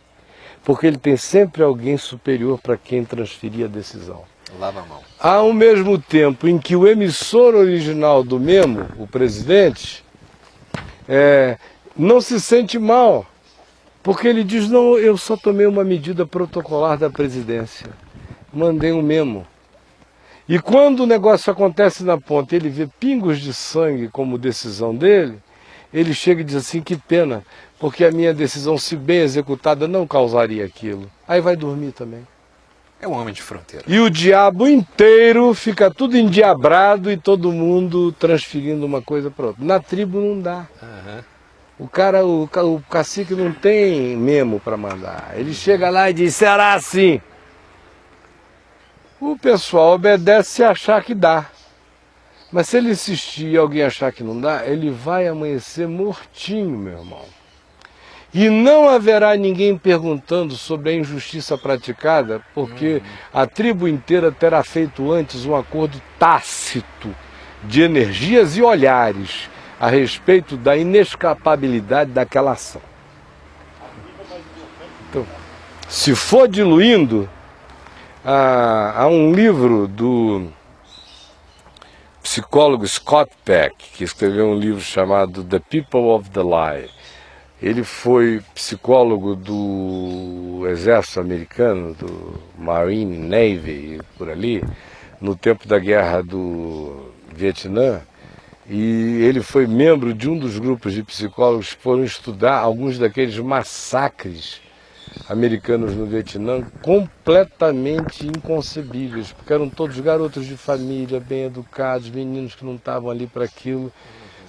porque ele tem sempre alguém superior para quem transferir a decisão. Lava a mão. Ao mesmo tempo em que o emissor original do memo, o presidente, não se sente mal, porque ele diz, não, eu só tomei uma medida protocolar da presidência, mandei um memo. E quando o negócio acontece na ponta, ele vê pingos de sangue como decisão dele, ele chega e diz assim, que pena, porque a minha decisão, se bem executada, não causaria aquilo. Aí vai dormir também. É um homem de fronteira. E o diabo inteiro fica tudo endiabrado e todo mundo transferindo uma coisa para outra. Na tribo não dá. O cacique não tem memo para mandar. Ele chega lá e diz, será assim? O pessoal obedece se achar que dá. Mas se ele insistir e alguém achar que não dá, ele vai amanhecer mortinho, meu irmão. E não haverá ninguém perguntando sobre a injustiça praticada, porque a tribo inteira terá feito antes um acordo tácito de energias e olhares a respeito da inescapabilidade daquela ação. Então, se for diluindo, há um livro do psicólogo Scott Peck, que escreveu um livro chamado The People of the Lie. Ele foi psicólogo do exército americano, do Marine Navy, por ali, no tempo da guerra do Vietnã, e ele foi membro de um dos grupos de psicólogos que foram estudar alguns daqueles massacres americanos no Vietnã, completamente inconcebíveis, porque eram todos garotos de família, bem educados, meninos que não estavam ali para aquilo.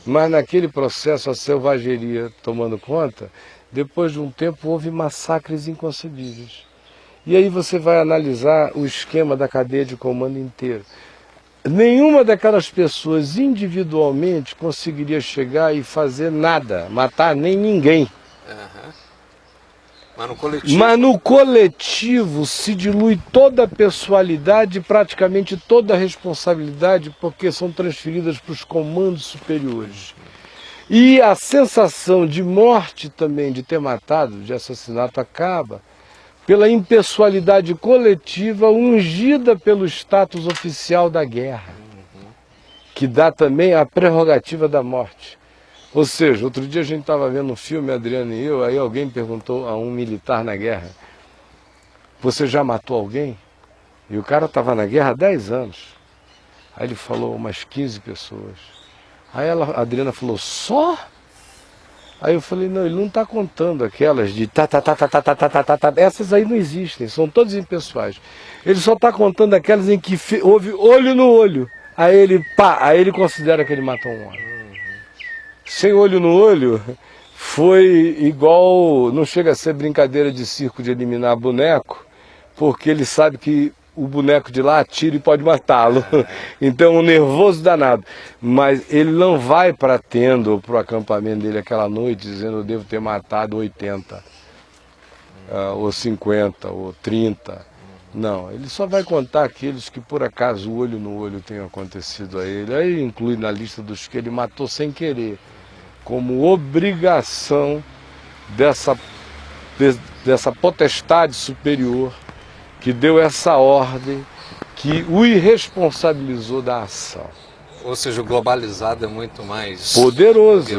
Mas naquele processo, a selvageria tomando conta, depois de um tempo houve massacres inconcebíveis. E aí você vai analisar o esquema da cadeia de comando inteiro. Nenhuma daquelas pessoas individualmente conseguiria chegar e fazer nada, matar nem ninguém. Mas no coletivo se dilui toda a pessoalidade e praticamente toda a responsabilidade, porque são transferidas para os comandos superiores. E a sensação de morte também, de ter matado, de assassinato, acaba pela impessoalidade coletiva ungida pelo status oficial da guerra, que dá também a prerrogativa da morte. Ou seja, outro dia a gente estava vendo um filme, Adriano e eu, aí alguém perguntou a um militar na guerra, você já matou alguém? E o cara estava na guerra há 10 anos. Aí ele falou, umas 15 pessoas. Aí a Adriana falou, só? Aí eu falei, não, ele não está contando aquelas de essas aí não existem, são todas impessoais. Ele só está contando aquelas em que houve olho no olho. Aí ele considera que ele matou um homem. Sem olho no olho, foi igual, não chega a ser brincadeira de circo de eliminar boneco, porque ele sabe que o boneco de lá atira e pode matá-lo. Então, um nervoso danado. Mas ele não vai para a tenda ou para o acampamento dele aquela noite dizendo eu devo ter matado 80, ou 50, ou 30. Não, ele só vai contar aqueles que por acaso o olho no olho tenham acontecido a ele. Aí inclui na lista dos que ele matou sem querer, como obrigação dessa potestade superior que deu essa ordem, que o irresponsabilizou da ação. Ou seja, o globalizado é muito mais poderoso.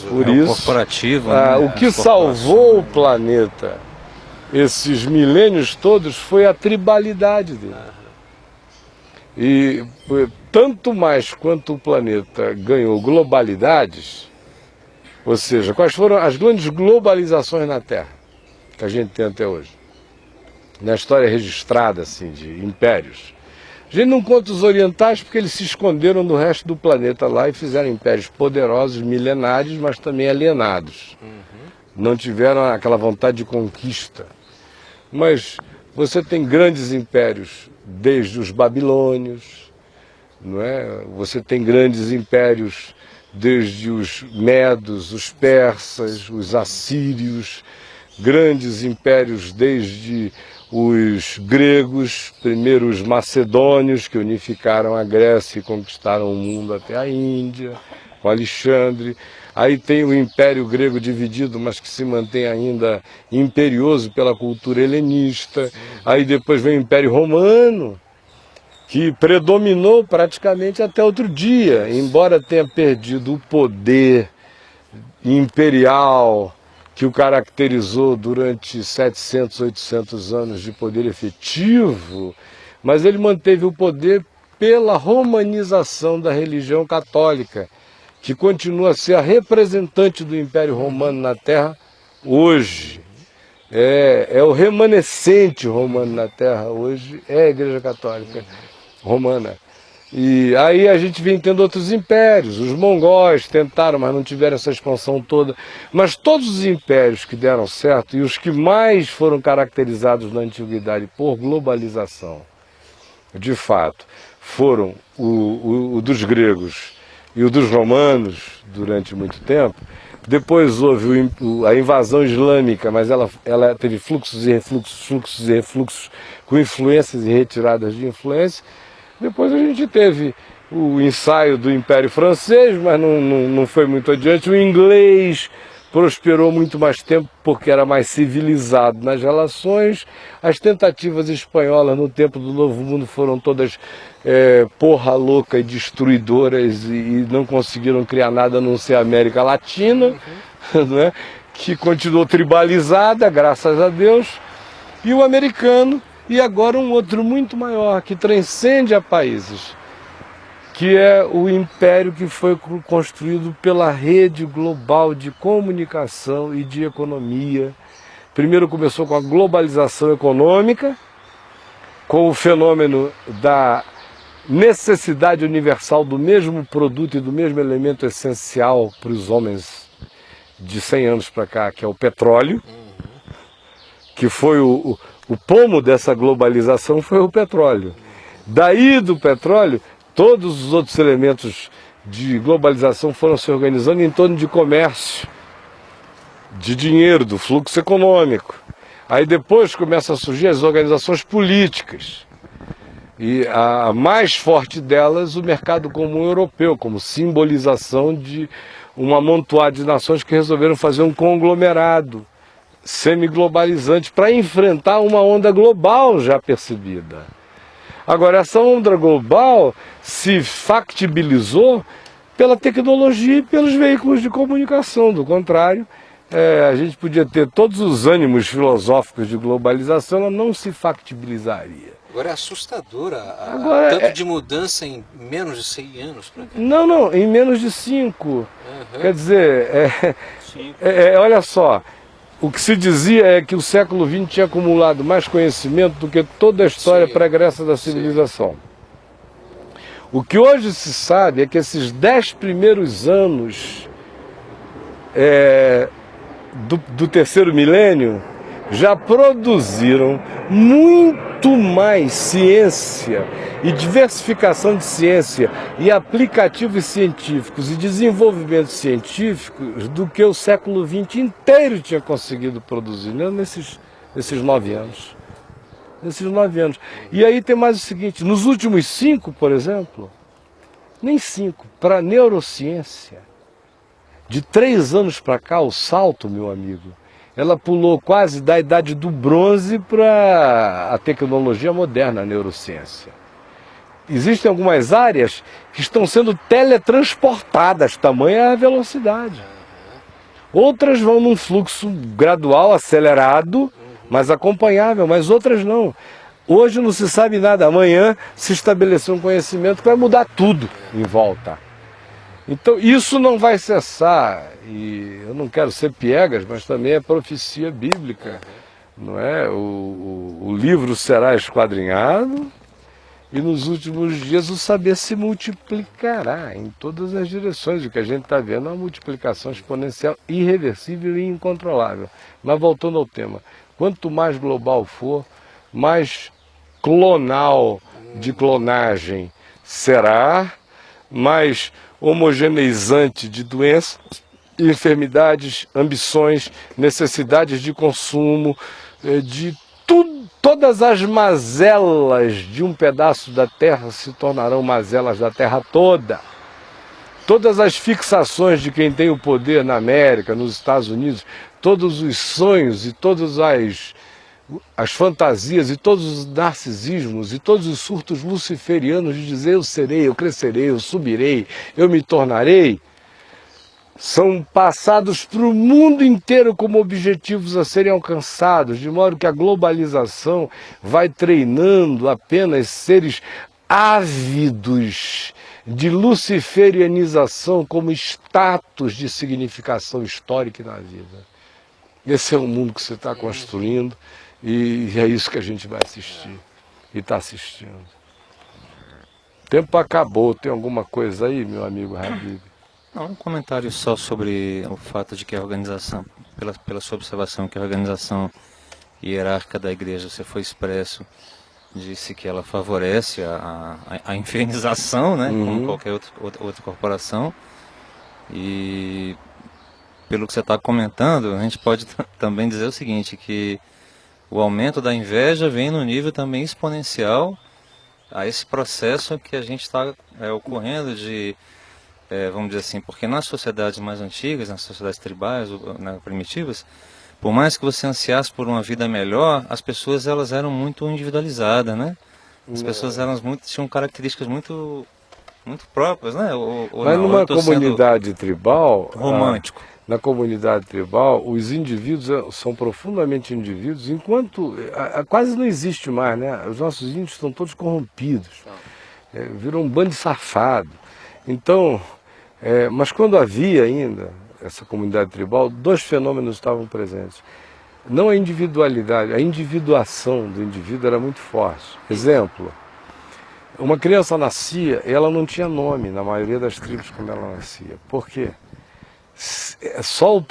Por isso, corporativo. O que salvou o planeta esses milênios todos foi a tribalidade dele. E tanto mais quanto o planeta ganhou globalidades, ou seja, quais foram as grandes globalizações na Terra que a gente tem até hoje? Na história registrada assim, de impérios. A gente não conta os orientais porque eles se esconderam do resto do planeta lá e fizeram impérios poderosos, milenários, mas também alienados. Não tiveram aquela vontade de conquista. Mas você tem grandes impérios, desde os babilônios, não é? Você tem grandes impérios desde os medos, os persas, os assírios, grandes impérios desde os gregos, primeiro os macedônios, que unificaram a Grécia e conquistaram o mundo até a Índia, com Alexandre. Aí tem o Império Grego dividido, mas que se mantém ainda imperioso pela cultura helenista. Aí depois vem o Império Romano, que predominou praticamente até outro dia, embora tenha perdido o poder imperial que o caracterizou durante 700, 800 anos de poder efetivo, mas ele manteve o poder pela romanização da religião católica, que continua a ser a representante do Império Romano na Terra hoje, é o remanescente romano na Terra hoje, é a Igreja Católica Romana. E aí a gente vem tendo outros impérios, os mongóis tentaram, mas não tiveram essa expansão toda. Mas todos os impérios que deram certo, e os que mais foram caracterizados na antiguidade por globalização, de fato, foram o dos gregos e o dos romanos durante muito tempo. Depois houve a invasão islâmica, mas ela teve fluxos e refluxos, com influências e retiradas de influência. Depois a gente teve o ensaio do Império Francês, mas não foi muito adiante. O inglês prosperou muito mais tempo porque era mais civilizado nas relações. As tentativas espanholas no tempo do Novo Mundo foram todas porra louca e destruidoras e não conseguiram criar nada a não ser a América Latina, né? Que continuou tribalizada, graças a Deus. E o americano, e agora um outro muito maior, que transcende a países, que é o império que foi construído pela rede global de comunicação e de economia. Primeiro começou com a globalização econômica, com o fenômeno da necessidade universal do mesmo produto e do mesmo elemento essencial para os homens de 100 anos para cá, que é o petróleo, que foi o pomo dessa globalização foi o petróleo. Daí do petróleo, todos os outros elementos de globalização foram se organizando em torno de comércio, de dinheiro, do fluxo econômico. Aí depois começam a surgir as organizações políticas. E a mais forte delas, o mercado comum europeu, como simbolização de um amontoado de nações que resolveram fazer um conglomerado semi-globalizante para enfrentar uma onda global já percebida. Agora, essa onda global se factibilizou pela tecnologia e pelos veículos de comunicação. Do contrário, a gente podia ter todos os ânimos filosóficos de globalização, ela não se factibilizaria. Agora é assustadora tanto de mudança em menos de 100 anos. Não, em menos de 5. Quer dizer, olha só, o que se dizia é que o século XX tinha acumulado mais conhecimento do que toda a história pregressa da civilização. O que hoje se sabe é que esses 10 primeiros anos do terceiro milênio já produziram muito mais ciência e diversificação de ciência e aplicativos científicos e desenvolvimentos científicos do que o século XX inteiro tinha conseguido produzir, né? nesses 9 anos. Nesses 9 anos. E aí tem mais o seguinte, nos últimos 5, por exemplo, nem 5, para a neurociência, de 3 anos para cá, o salto, meu amigo, ela pulou quase da idade do bronze para a tecnologia moderna, a neurociência. Existem algumas áreas que estão sendo teletransportadas, tamanha a velocidade. Outras vão num fluxo gradual, acelerado, mas acompanhável, mas outras não. Hoje não se sabe nada, amanhã se estabeleceu um conhecimento que vai mudar tudo em volta. Então isso não vai cessar, e eu não quero ser piegas, mas também é profecia bíblica, não é? O livro será esquadrinhado e nos últimos dias o saber se multiplicará em todas as direções. O que a gente está vendo é uma multiplicação exponencial, irreversível e incontrolável. Mas voltando ao tema, quanto mais global for, mais clonal de clonagem será, mais homogeneizante de doenças, enfermidades, ambições, necessidades de consumo, de tudo, todas as mazelas de um pedaço da terra se tornarão mazelas da terra toda. Todas as fixações de quem tem o poder na América, nos Estados Unidos, todos os sonhos e todas as fantasias e todos os narcisismos e todos os surtos luciferianos de dizer eu serei, eu crescerei, eu subirei, eu me tornarei, são passados para o mundo inteiro como objetivos a serem alcançados, de modo que a globalização vai treinando apenas seres ávidos de luciferianização como status de significação histórica na vida. Esse é o mundo que você está construindo e é isso que a gente vai assistir e está assistindo. O tempo acabou. Tem alguma coisa aí, meu amigo Habib? Não, um comentário só sobre o fato de que a organização, pela sua observação, que a organização hierárquica da igreja, você foi expresso, disse que ela favorece a infernização, né, como qualquer outra corporação. E pelo que você está comentando, a gente pode também dizer o seguinte, que o aumento da inveja vem no nível também exponencial a esse processo que a gente está ocorrendo de, vamos dizer assim, porque nas sociedades mais antigas, nas sociedades tribais, primitivas, por mais que você ansiasse por uma vida melhor, as pessoas elas eram muito individualizadas, né? As pessoas tinham características muito próprias, né? Mas numa comunidade tribal, romântico. Na comunidade tribal, os indivíduos são profundamente indivíduos, enquanto quase não existe mais, né? Os nossos índios estão todos corrompidos, viram um bando de safado. Então, mas quando havia ainda essa comunidade tribal, dois fenômenos estavam presentes. Não a individualidade, a individuação do indivíduo era muito forte. Exemplo, uma criança nascia e ela não tinha nome na maioria das tribos quando ela nascia. Por quê? Só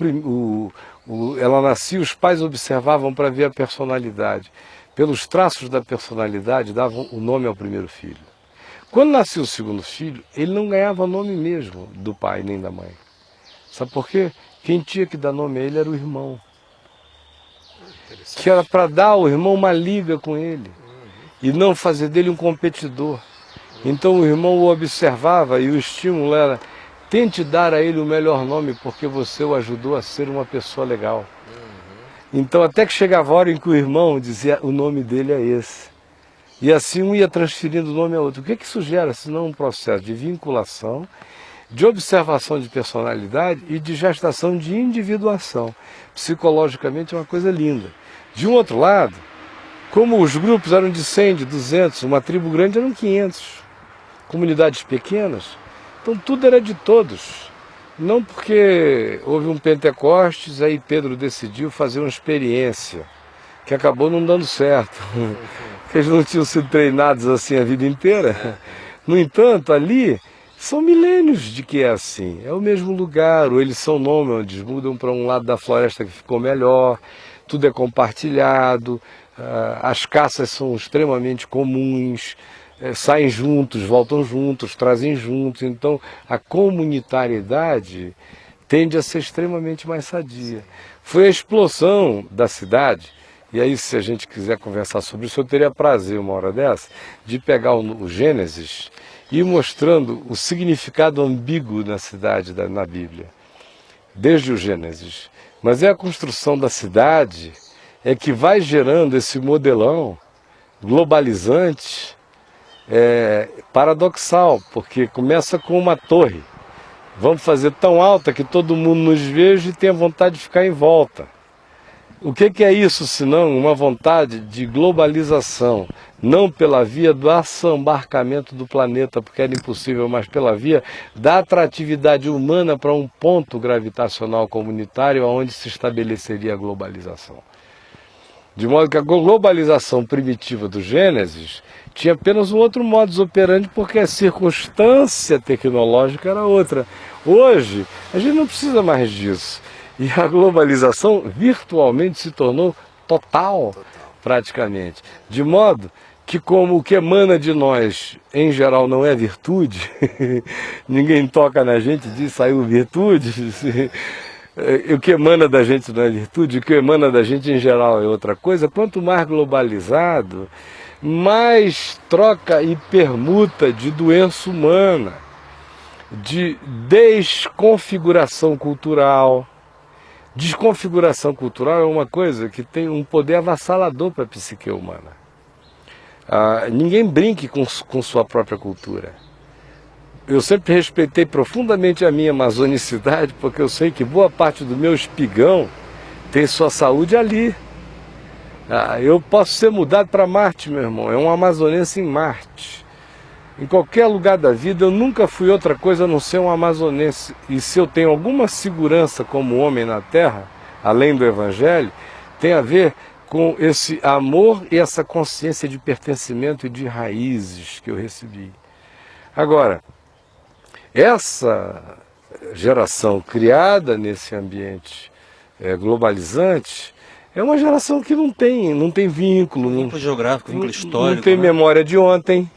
ela nascia, os pais observavam para ver a personalidade. Pelos traços da personalidade, davam o nome ao primeiro filho. Quando nasceu o segundo filho, ele não ganhava nome mesmo do pai nem da mãe. Sabe por quê? Quem tinha que dar nome a ele era o irmão. Que era para dar ao irmão uma liga com ele. E não fazer dele um competidor. Então o irmão o observava e o estímulo era: tente dar a ele o melhor nome porque você o ajudou a ser uma pessoa legal. Então até que chegava a hora em que o irmão dizia: o nome dele é esse. E assim um ia transferindo o nome a outro. O que isso gera? Senão um processo de vinculação, de observação de personalidade e de gestação de individuação. Psicologicamente é uma coisa linda. De um outro lado, como os grupos eram de 100, de 200, uma tribo grande eram 500, comunidades pequenas, então tudo era de todos. Não porque houve um Pentecostes, aí Pedro decidiu fazer uma experiência, que acabou não dando certo, porque eles não tinham sido treinados assim a vida inteira. No entanto, ali são milênios de que é assim, é o mesmo lugar, ou eles são nômades, mudam para um lado da floresta que ficou melhor, tudo é compartilhado, as caças são extremamente comuns, saem juntos, voltam juntos, trazem juntos, então a comunitariedade tende a ser extremamente mais sadia. Foi a explosão da cidade, e aí se a gente quiser conversar sobre isso, eu teria prazer uma hora dessa, de pegar o Gênesis e ir mostrando o significado ambíguo na cidade, na Bíblia, desde o Gênesis. Mas é a construção da cidade que vai gerando esse modelão globalizante, paradoxal, porque começa com uma torre. Vamos fazer tão alta que todo mundo nos veja e tenha vontade de ficar em volta. O que é isso, senão uma vontade de globalização, não pela via do assambarcamento do planeta, porque era impossível, mas pela via da atratividade humana para um ponto gravitacional comunitário onde se estabeleceria a globalização. De modo que a globalização primitiva do Gênesis tinha apenas um outro modus operandi, porque a circunstância tecnológica era outra. Hoje, a gente não precisa mais disso. E a globalização virtualmente se tornou total, praticamente. De modo que, como o que emana de nós, em geral, não é virtude, ninguém toca na gente e diz, saiu virtude. O que emana da gente não é virtude, o que emana da gente, em geral, é outra coisa. Quanto mais globalizado, mais troca e permuta de doença humana, de desconfiguração cultural. Desconfiguração cultural é uma coisa que tem um poder avassalador para a psique humana. Ninguém brinque com sua própria cultura. Eu sempre respeitei profundamente a minha amazonicidade, porque eu sei que boa parte do meu espigão tem sua saúde ali. Eu posso ser mudado para Marte, meu irmão, é um amazonense em Marte. Em qualquer lugar da vida, eu nunca fui outra coisa a não ser um amazonense. E se eu tenho alguma segurança como homem na Terra, além do Evangelho, tem a ver com esse amor e essa consciência de pertencimento e de raízes que eu recebi. Agora, essa geração criada nesse ambiente globalizante é uma geração que não tem vínculo, Vínculo geográfico, vínculo histórico. não tem memória de ontem,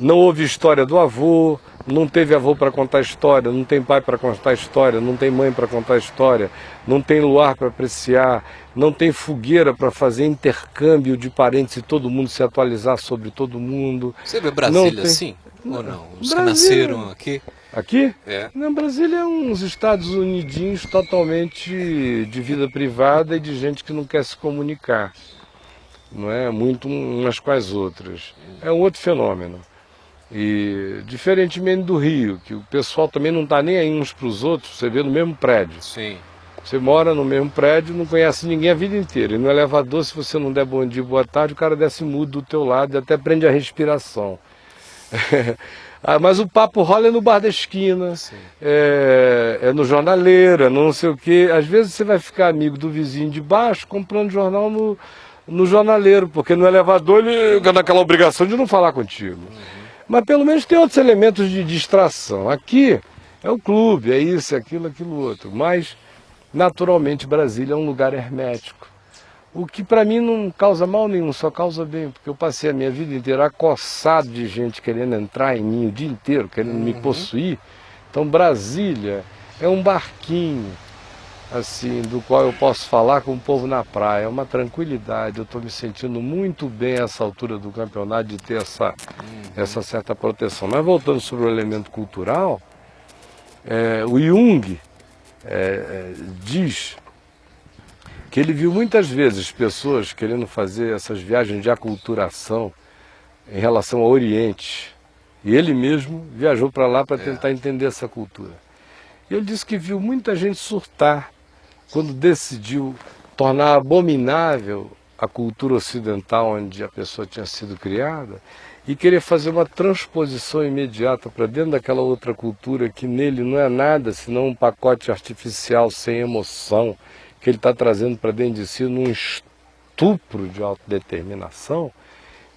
não houve história do avô, não teve avô para contar história, não tem pai para contar história, não tem mãe para contar história, não tem luar para apreciar, não tem fogueira para fazer intercâmbio de parentes e todo mundo se atualizar sobre todo mundo. Você vê Brasília assim? Ou não? Os que nasceram aqui? Aqui? É. Não, Brasília é uns Estados Unidinhos totalmente de vida privada e de gente que não quer se comunicar. Não é muito umas com as outras. É um outro fenômeno. E diferentemente do Rio, que o pessoal também não está nem aí uns para os outros, você vê no mesmo prédio. Sim. Você mora no mesmo prédio, não conhece ninguém a vida inteira. E no elevador, se você não der bom dia, boa tarde, o cara desce mudo do teu lado e até prende a respiração. Mas o papo rola no bar da esquina, é no jornaleiro, é no não sei o quê. Às vezes você vai ficar amigo do vizinho de baixo comprando jornal no jornaleiro, porque no elevador ele fica naquela obrigação de não falar contigo. Mas pelo menos tem outros elementos de distração. Aqui é o clube, é isso, é aquilo, aquilo outro. Mas, naturalmente, Brasília é um lugar hermético. O que para mim não causa mal nenhum, só causa bem, porque eu passei a minha vida inteira acossado de gente querendo entrar em mim o dia inteiro, querendo me possuir. Então Brasília é um barquinho, assim, do qual eu posso falar com o povo na praia. É uma tranquilidade, eu estou me sentindo muito bem a essa altura do campeonato de ter essa certa proteção. Mas voltando sobre o elemento cultural, o Jung diz que ele viu muitas vezes pessoas querendo fazer essas viagens de aculturação em relação ao Oriente. E ele mesmo viajou para lá para tentar entender essa cultura. E ele disse que viu muita gente surtar quando decidiu tornar abominável a cultura ocidental onde a pessoa tinha sido criada e querer fazer uma transposição imediata para dentro daquela outra cultura que nele não é nada senão um pacote artificial sem emoção, que ele está trazendo para dentro de si num estupro de autodeterminação.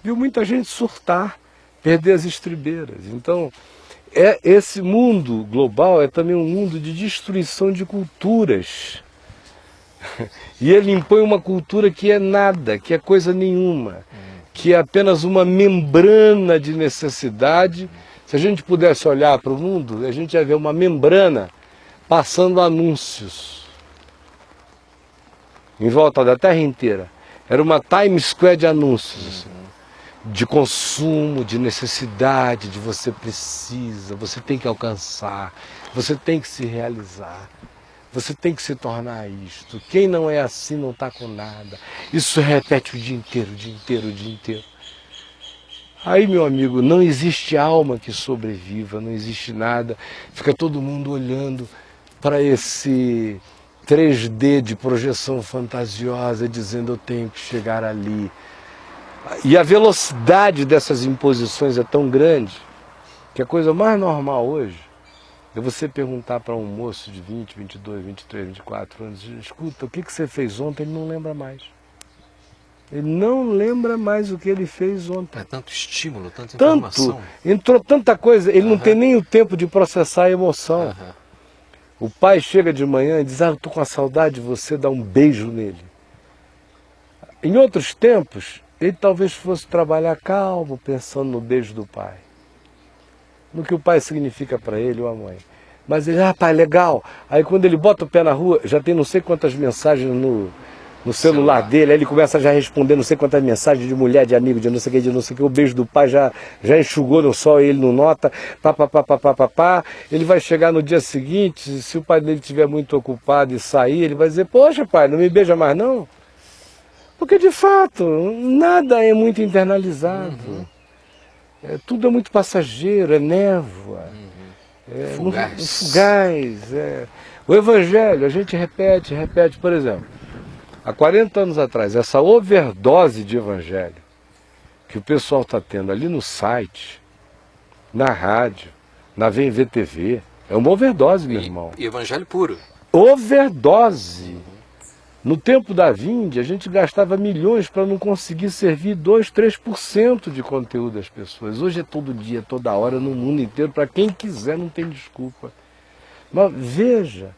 Viu muita gente surtar, perder as estribeiras. Então, esse mundo global é também um mundo de destruição de culturas. E ele impõe uma cultura que é nada, que é coisa nenhuma, que é apenas uma membrana de necessidade. Se a gente pudesse olhar para o mundo, a gente ia ver uma membrana passando anúncios em volta da terra inteira. Era uma Times Square de anúncios, assim, de consumo, de necessidade, de você precisa, você tem que alcançar, você tem que se realizar, você tem que se tornar isto. Quem não é assim não está com nada. Isso repete o dia inteiro, o dia inteiro, o dia inteiro. Aí, meu amigo, não existe alma que sobreviva, não existe nada. Fica todo mundo olhando para esse 3D de projeção fantasiosa, dizendo eu tenho que chegar ali. E a velocidade dessas imposições é tão grande que a coisa mais normal hoje é você perguntar para um moço de 20, 22, 23, 24 anos, escuta, o que você fez ontem? Ele não lembra mais. Ele não lembra mais o que ele fez ontem. É tanto estímulo, tanta informação. Entrou tanta coisa, ele não tem nem o tempo de processar a emoção. O pai chega de manhã e diz, eu estou com a saudade de você, dá um beijo nele. Em outros tempos, ele talvez fosse trabalhar calmo, pensando no beijo do pai. No que o pai significa para ele ou a mãe. Mas ele, pai, legal. Aí quando ele bota o pé na rua, já tem não sei quantas mensagens no celular dele, aí ele começa já a responder não sei quantas mensagens de mulher, de amigo, de não sei o que, o beijo do pai já enxugou no sol e ele não nota, pá. Ele vai chegar no dia seguinte, se o pai dele estiver muito ocupado e sair, ele vai dizer, poxa pai, não me beija mais não? Porque de fato, nada é muito internalizado. Tudo é muito passageiro, é névoa, fugaz. O Evangelho, a gente repete, por exemplo, há 40 anos atrás, essa overdose de Evangelho que o pessoal está tendo ali no site, na rádio, na VMV TV, é uma overdose, meu irmão. E Evangelho puro. Overdose. No tempo da Vinde, a gente gastava milhões para não conseguir servir 2, 3% de conteúdo às pessoas. Hoje é todo dia, toda hora, no mundo inteiro, para quem quiser, não tem desculpa. Mas veja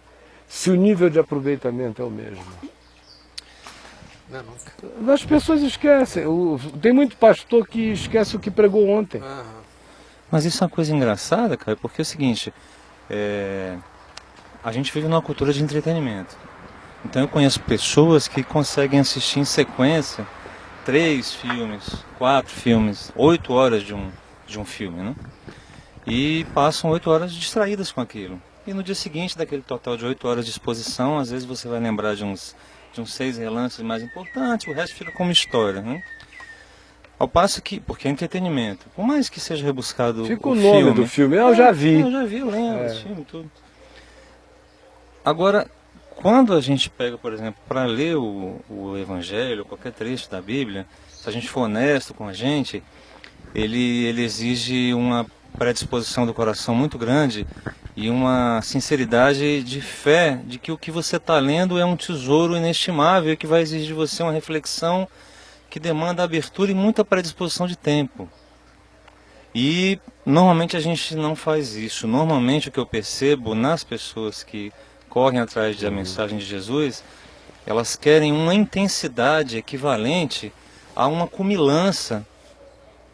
se o nível de aproveitamento é o mesmo. Não, nunca. As pessoas esquecem. Tem muito pastor que esquece o que pregou ontem. Mas isso é uma coisa engraçada, cara, porque é o seguinte, a gente vive numa cultura de entretenimento. Então eu conheço pessoas que conseguem assistir em sequência 3 filmes, 4 filmes, 8 horas de um filme, né? E passam 8 horas distraídas com aquilo. E no dia seguinte, daquele total de 8 horas de exposição, às vezes você vai lembrar de uns 6 relances mais importantes, o resto fica como história, né? Ao passo que, porque é entretenimento, por mais que seja rebuscado fica o nome filme, do filme, eu já vi. Eu lembro esse filme, tudo. Agora, quando a gente pega, por exemplo, para ler o Evangelho, qualquer trecho da Bíblia, se a gente for honesto com a gente, ele exige uma predisposição do coração muito grande e uma sinceridade de fé de que o que você está lendo é um tesouro inestimável que vai exigir de você uma reflexão que demanda abertura e muita predisposição de tempo. E normalmente a gente não faz isso. Normalmente o que eu percebo nas pessoas que correm atrás da mensagem de Jesus, elas querem uma intensidade equivalente a uma cumilança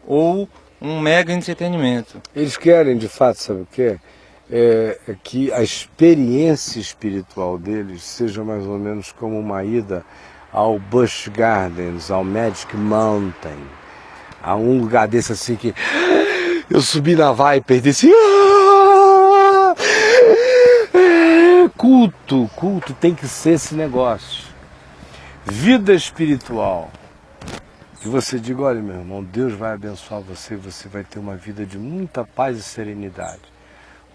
ou um mega entretenimento. Eles querem, de fato, sabe o quê? É que a experiência espiritual deles seja mais ou menos como uma ida ao Busch Gardens, ao Magic Mountain, a um lugar desse assim que eu subi na Viper e desci. Culto tem que ser esse negócio. Vida espiritual. Que você diga, olha meu irmão, Deus vai abençoar você, você vai ter uma vida de muita paz e serenidade.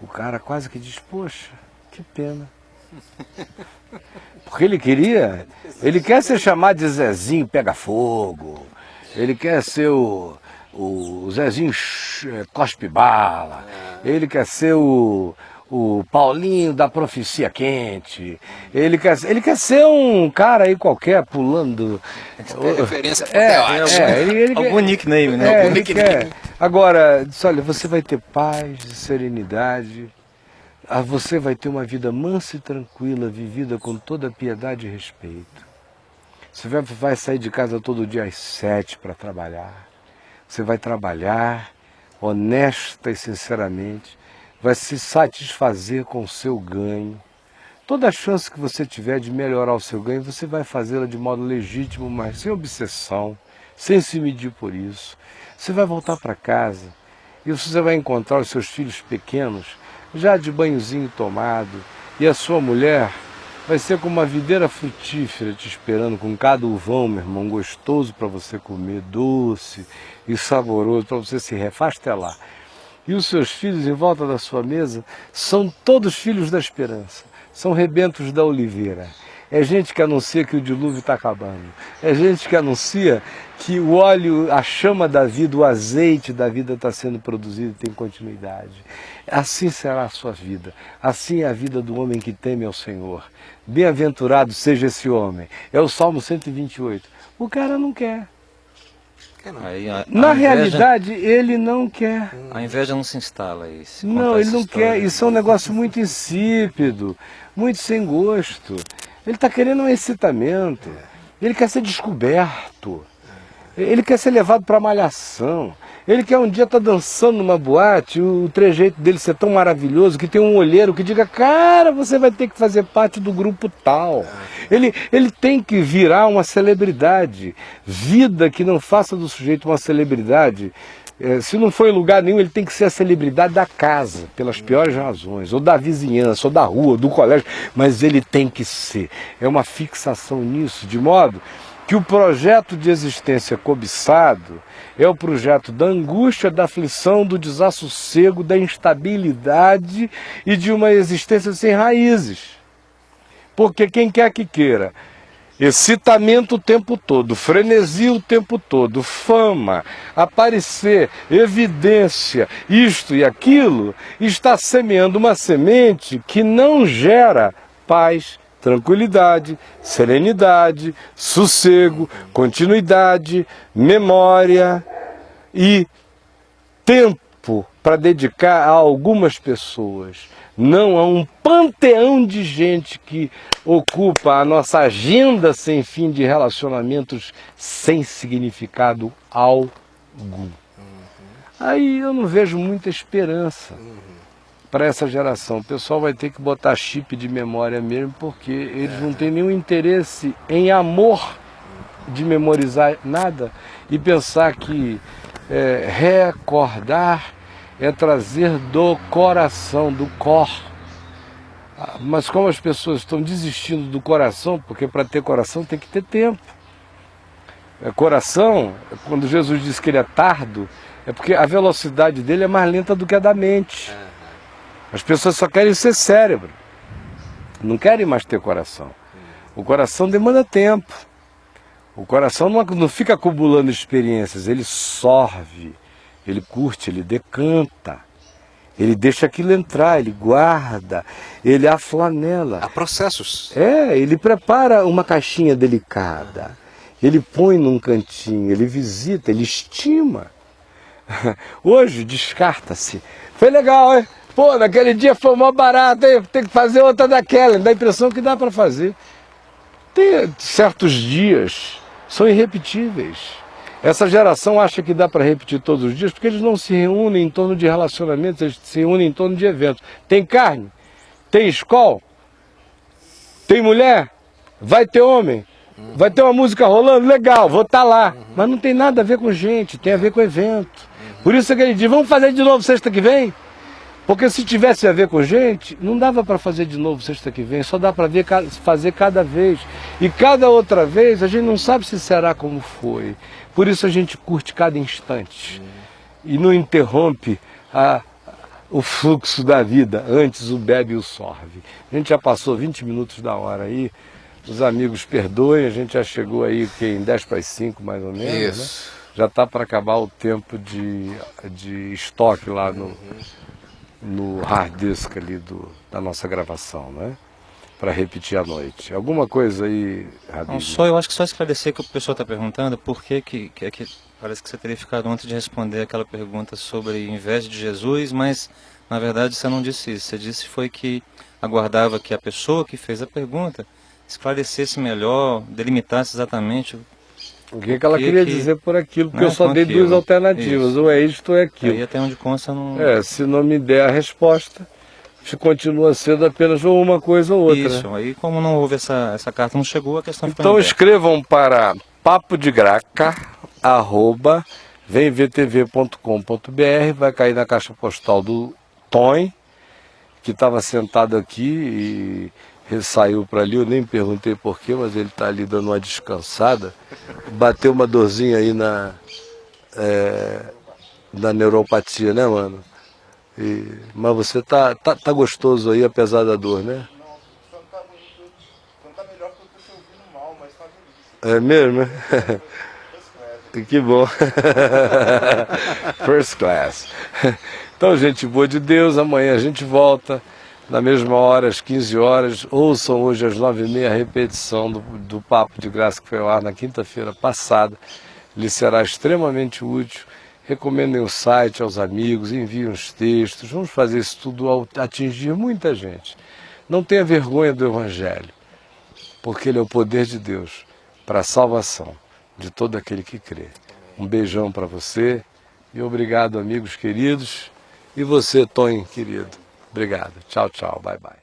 O cara quase que diz, poxa, que pena. Porque ele quer ser chamado de Zezinho Pega Fogo, ele quer ser o Zezinho Cospe Bala, ele quer ser o Paulinho da Profecia Quente, ele quer ser um cara aí qualquer pulando. Tem referência algum nickname, né? Ele quer. Agora, olha, você vai ter paz e serenidade, você vai ter uma vida mansa e tranquila, vivida com toda piedade e respeito. Você vai sair de casa todo dia às 7 para trabalhar. Você vai trabalhar honesta e sinceramente, vai se satisfazer com o seu ganho. Toda a chance que você tiver de melhorar o seu ganho, você vai fazê-la de modo legítimo, mas sem obsessão, sem se medir por isso. Você vai voltar para casa e você vai encontrar os seus filhos pequenos, já de banhozinho tomado, e a sua mulher vai ser como uma videira frutífera te esperando com cada uvão, meu irmão, gostoso para você comer, doce e saboroso, para você se refastelar. E os seus filhos em volta da sua mesa são todos filhos da esperança, são rebentos da oliveira. É gente que anuncia que o dilúvio está acabando. É gente que anuncia que o óleo, a chama da vida, o azeite da vida está sendo produzido e tem continuidade. Assim será a sua vida. Assim é a vida do homem que teme ao Senhor. Bem-aventurado seja esse homem. É o Salmo 128. O cara não quer. Na realidade, ele não quer. A inveja não se instala aí. Não, ele não quer. Isso é um negócio muito insípido, muito sem gosto. Ele está querendo um excitamento. Ele quer ser descoberto. Ele quer ser levado para a malhação. Ele quer um dia estar dançando numa boate, o trejeito dele ser tão maravilhoso que tem um olheiro que diga, cara, você vai ter que fazer parte do grupo tal. Ele tem que virar uma celebridade. Vida que não faça do sujeito uma celebridade. Se não for em lugar nenhum, ele tem que ser a celebridade da casa, pelas piores razões, ou da vizinhança, ou da rua, ou do colégio, mas ele tem que ser. É uma fixação nisso, de modo que o projeto de existência cobiçado é o projeto da angústia, da aflição, do desassossego, da instabilidade e de uma existência sem raízes. Porque quem quer que queira, excitamento o tempo todo, frenesi o tempo todo, fama, aparecer, evidência, isto e aquilo, está semeando uma semente que não gera paz, tranquilidade, serenidade, sossego, continuidade, memória e tempo para dedicar a algumas pessoas, não a um panteão de gente que ocupa a nossa agenda sem fim de relacionamentos sem significado algum. Aí eu não vejo muita esperança para essa geração. O pessoal vai ter que botar chip de memória mesmo, porque eles não têm nenhum interesse em amor de memorizar nada e pensar que recordar é trazer do coração, do cor. Mas como as pessoas estão desistindo do coração, porque para ter coração tem que ter tempo. Coração, quando Jesus diz que ele é tardo, é porque a velocidade dele é mais lenta do que a da mente. As pessoas só querem ser cérebro, não querem mais ter coração. O coração demanda tempo. O coração não fica acumulando experiências, ele sorve, ele curte, ele decanta, ele deixa aquilo entrar, ele guarda, ele aflanela. Há processos. Ele prepara uma caixinha delicada, ele põe num cantinho, ele visita, ele estima. Hoje descarta-se. Foi legal, hein? Pô, naquele dia foi mó barato, hein? Tem que fazer outra daquela. Dá a impressão que dá para fazer. Tem certos dias, são irrepetíveis. Essa geração acha que dá para repetir todos os dias porque eles não se reúnem em torno de relacionamentos, eles se reúnem em torno de eventos. Tem carne, tem escola, tem mulher, vai ter homem, vai ter uma música rolando, legal, vou estar lá. Mas não tem nada a ver com gente, tem a ver com evento. Por isso que ele diz, vamos fazer de novo sexta que vem? Porque se tivesse a ver com gente, não dava para fazer de novo sexta que vem, só dá para fazer cada vez. E cada outra vez a gente não sabe se será como foi. Por isso a gente curte cada instante e não interrompe o fluxo da vida, antes o bebe e o sorve. A gente já passou 20 minutos da hora aí, os amigos perdoem, a gente já chegou aí em 10 para as 5 mais ou menos, Isso. né? Já está para acabar o tempo de estoque lá no hard disk ali da nossa gravação, né? Para repetir à noite. Alguma coisa aí, Habib? Não, eu acho que só esclarecer que o pessoal está perguntando por que parece que você teria ficado ontem de responder aquela pergunta sobre inveja de Jesus, mas na verdade você não disse isso. Você disse foi que aguardava que a pessoa que fez a pergunta esclarecesse melhor, delimitasse exatamente o que ela queria dizer por aquilo, porque eu só dei duas alternativas, isso. ou é isto ou é aquilo. Aí até onde consta não... Se não me der a resposta, continua sendo apenas ou uma coisa ou outra. Isso, né? Aí como não houve essa carta, não chegou, a questão ficou Então escrevam para papodegraca@vemvtv.com.br, vai cair na caixa postal do Tom, que estava sentado aqui e saiu para ali, eu nem perguntei porquê, mas ele está ali dando uma descansada. Bateu uma dorzinha aí na neuropatia, né, mano? Mas você tá gostoso aí, apesar da dor, né? Não tá melhor que eu tô te ouvindo mal, mas tá belíssimo. É mesmo, né? Que bom. First class. Então, gente boa de Deus, amanhã a gente volta. Na mesma hora, às 15 horas, ouçam hoje às 9h30 a repetição do Papo de Graça que foi ao ar na quinta-feira passada. Lhe será extremamente útil. Recomendem o site aos amigos, enviem os textos. Vamos fazer isso tudo atingir muita gente. Não tenha vergonha do Evangelho, porque ele é o poder de Deus para a salvação de todo aquele que crê. Um beijão para você e obrigado, amigos queridos. E você, Tom, querido. Obrigado. Tchau, tchau. Bye, bye.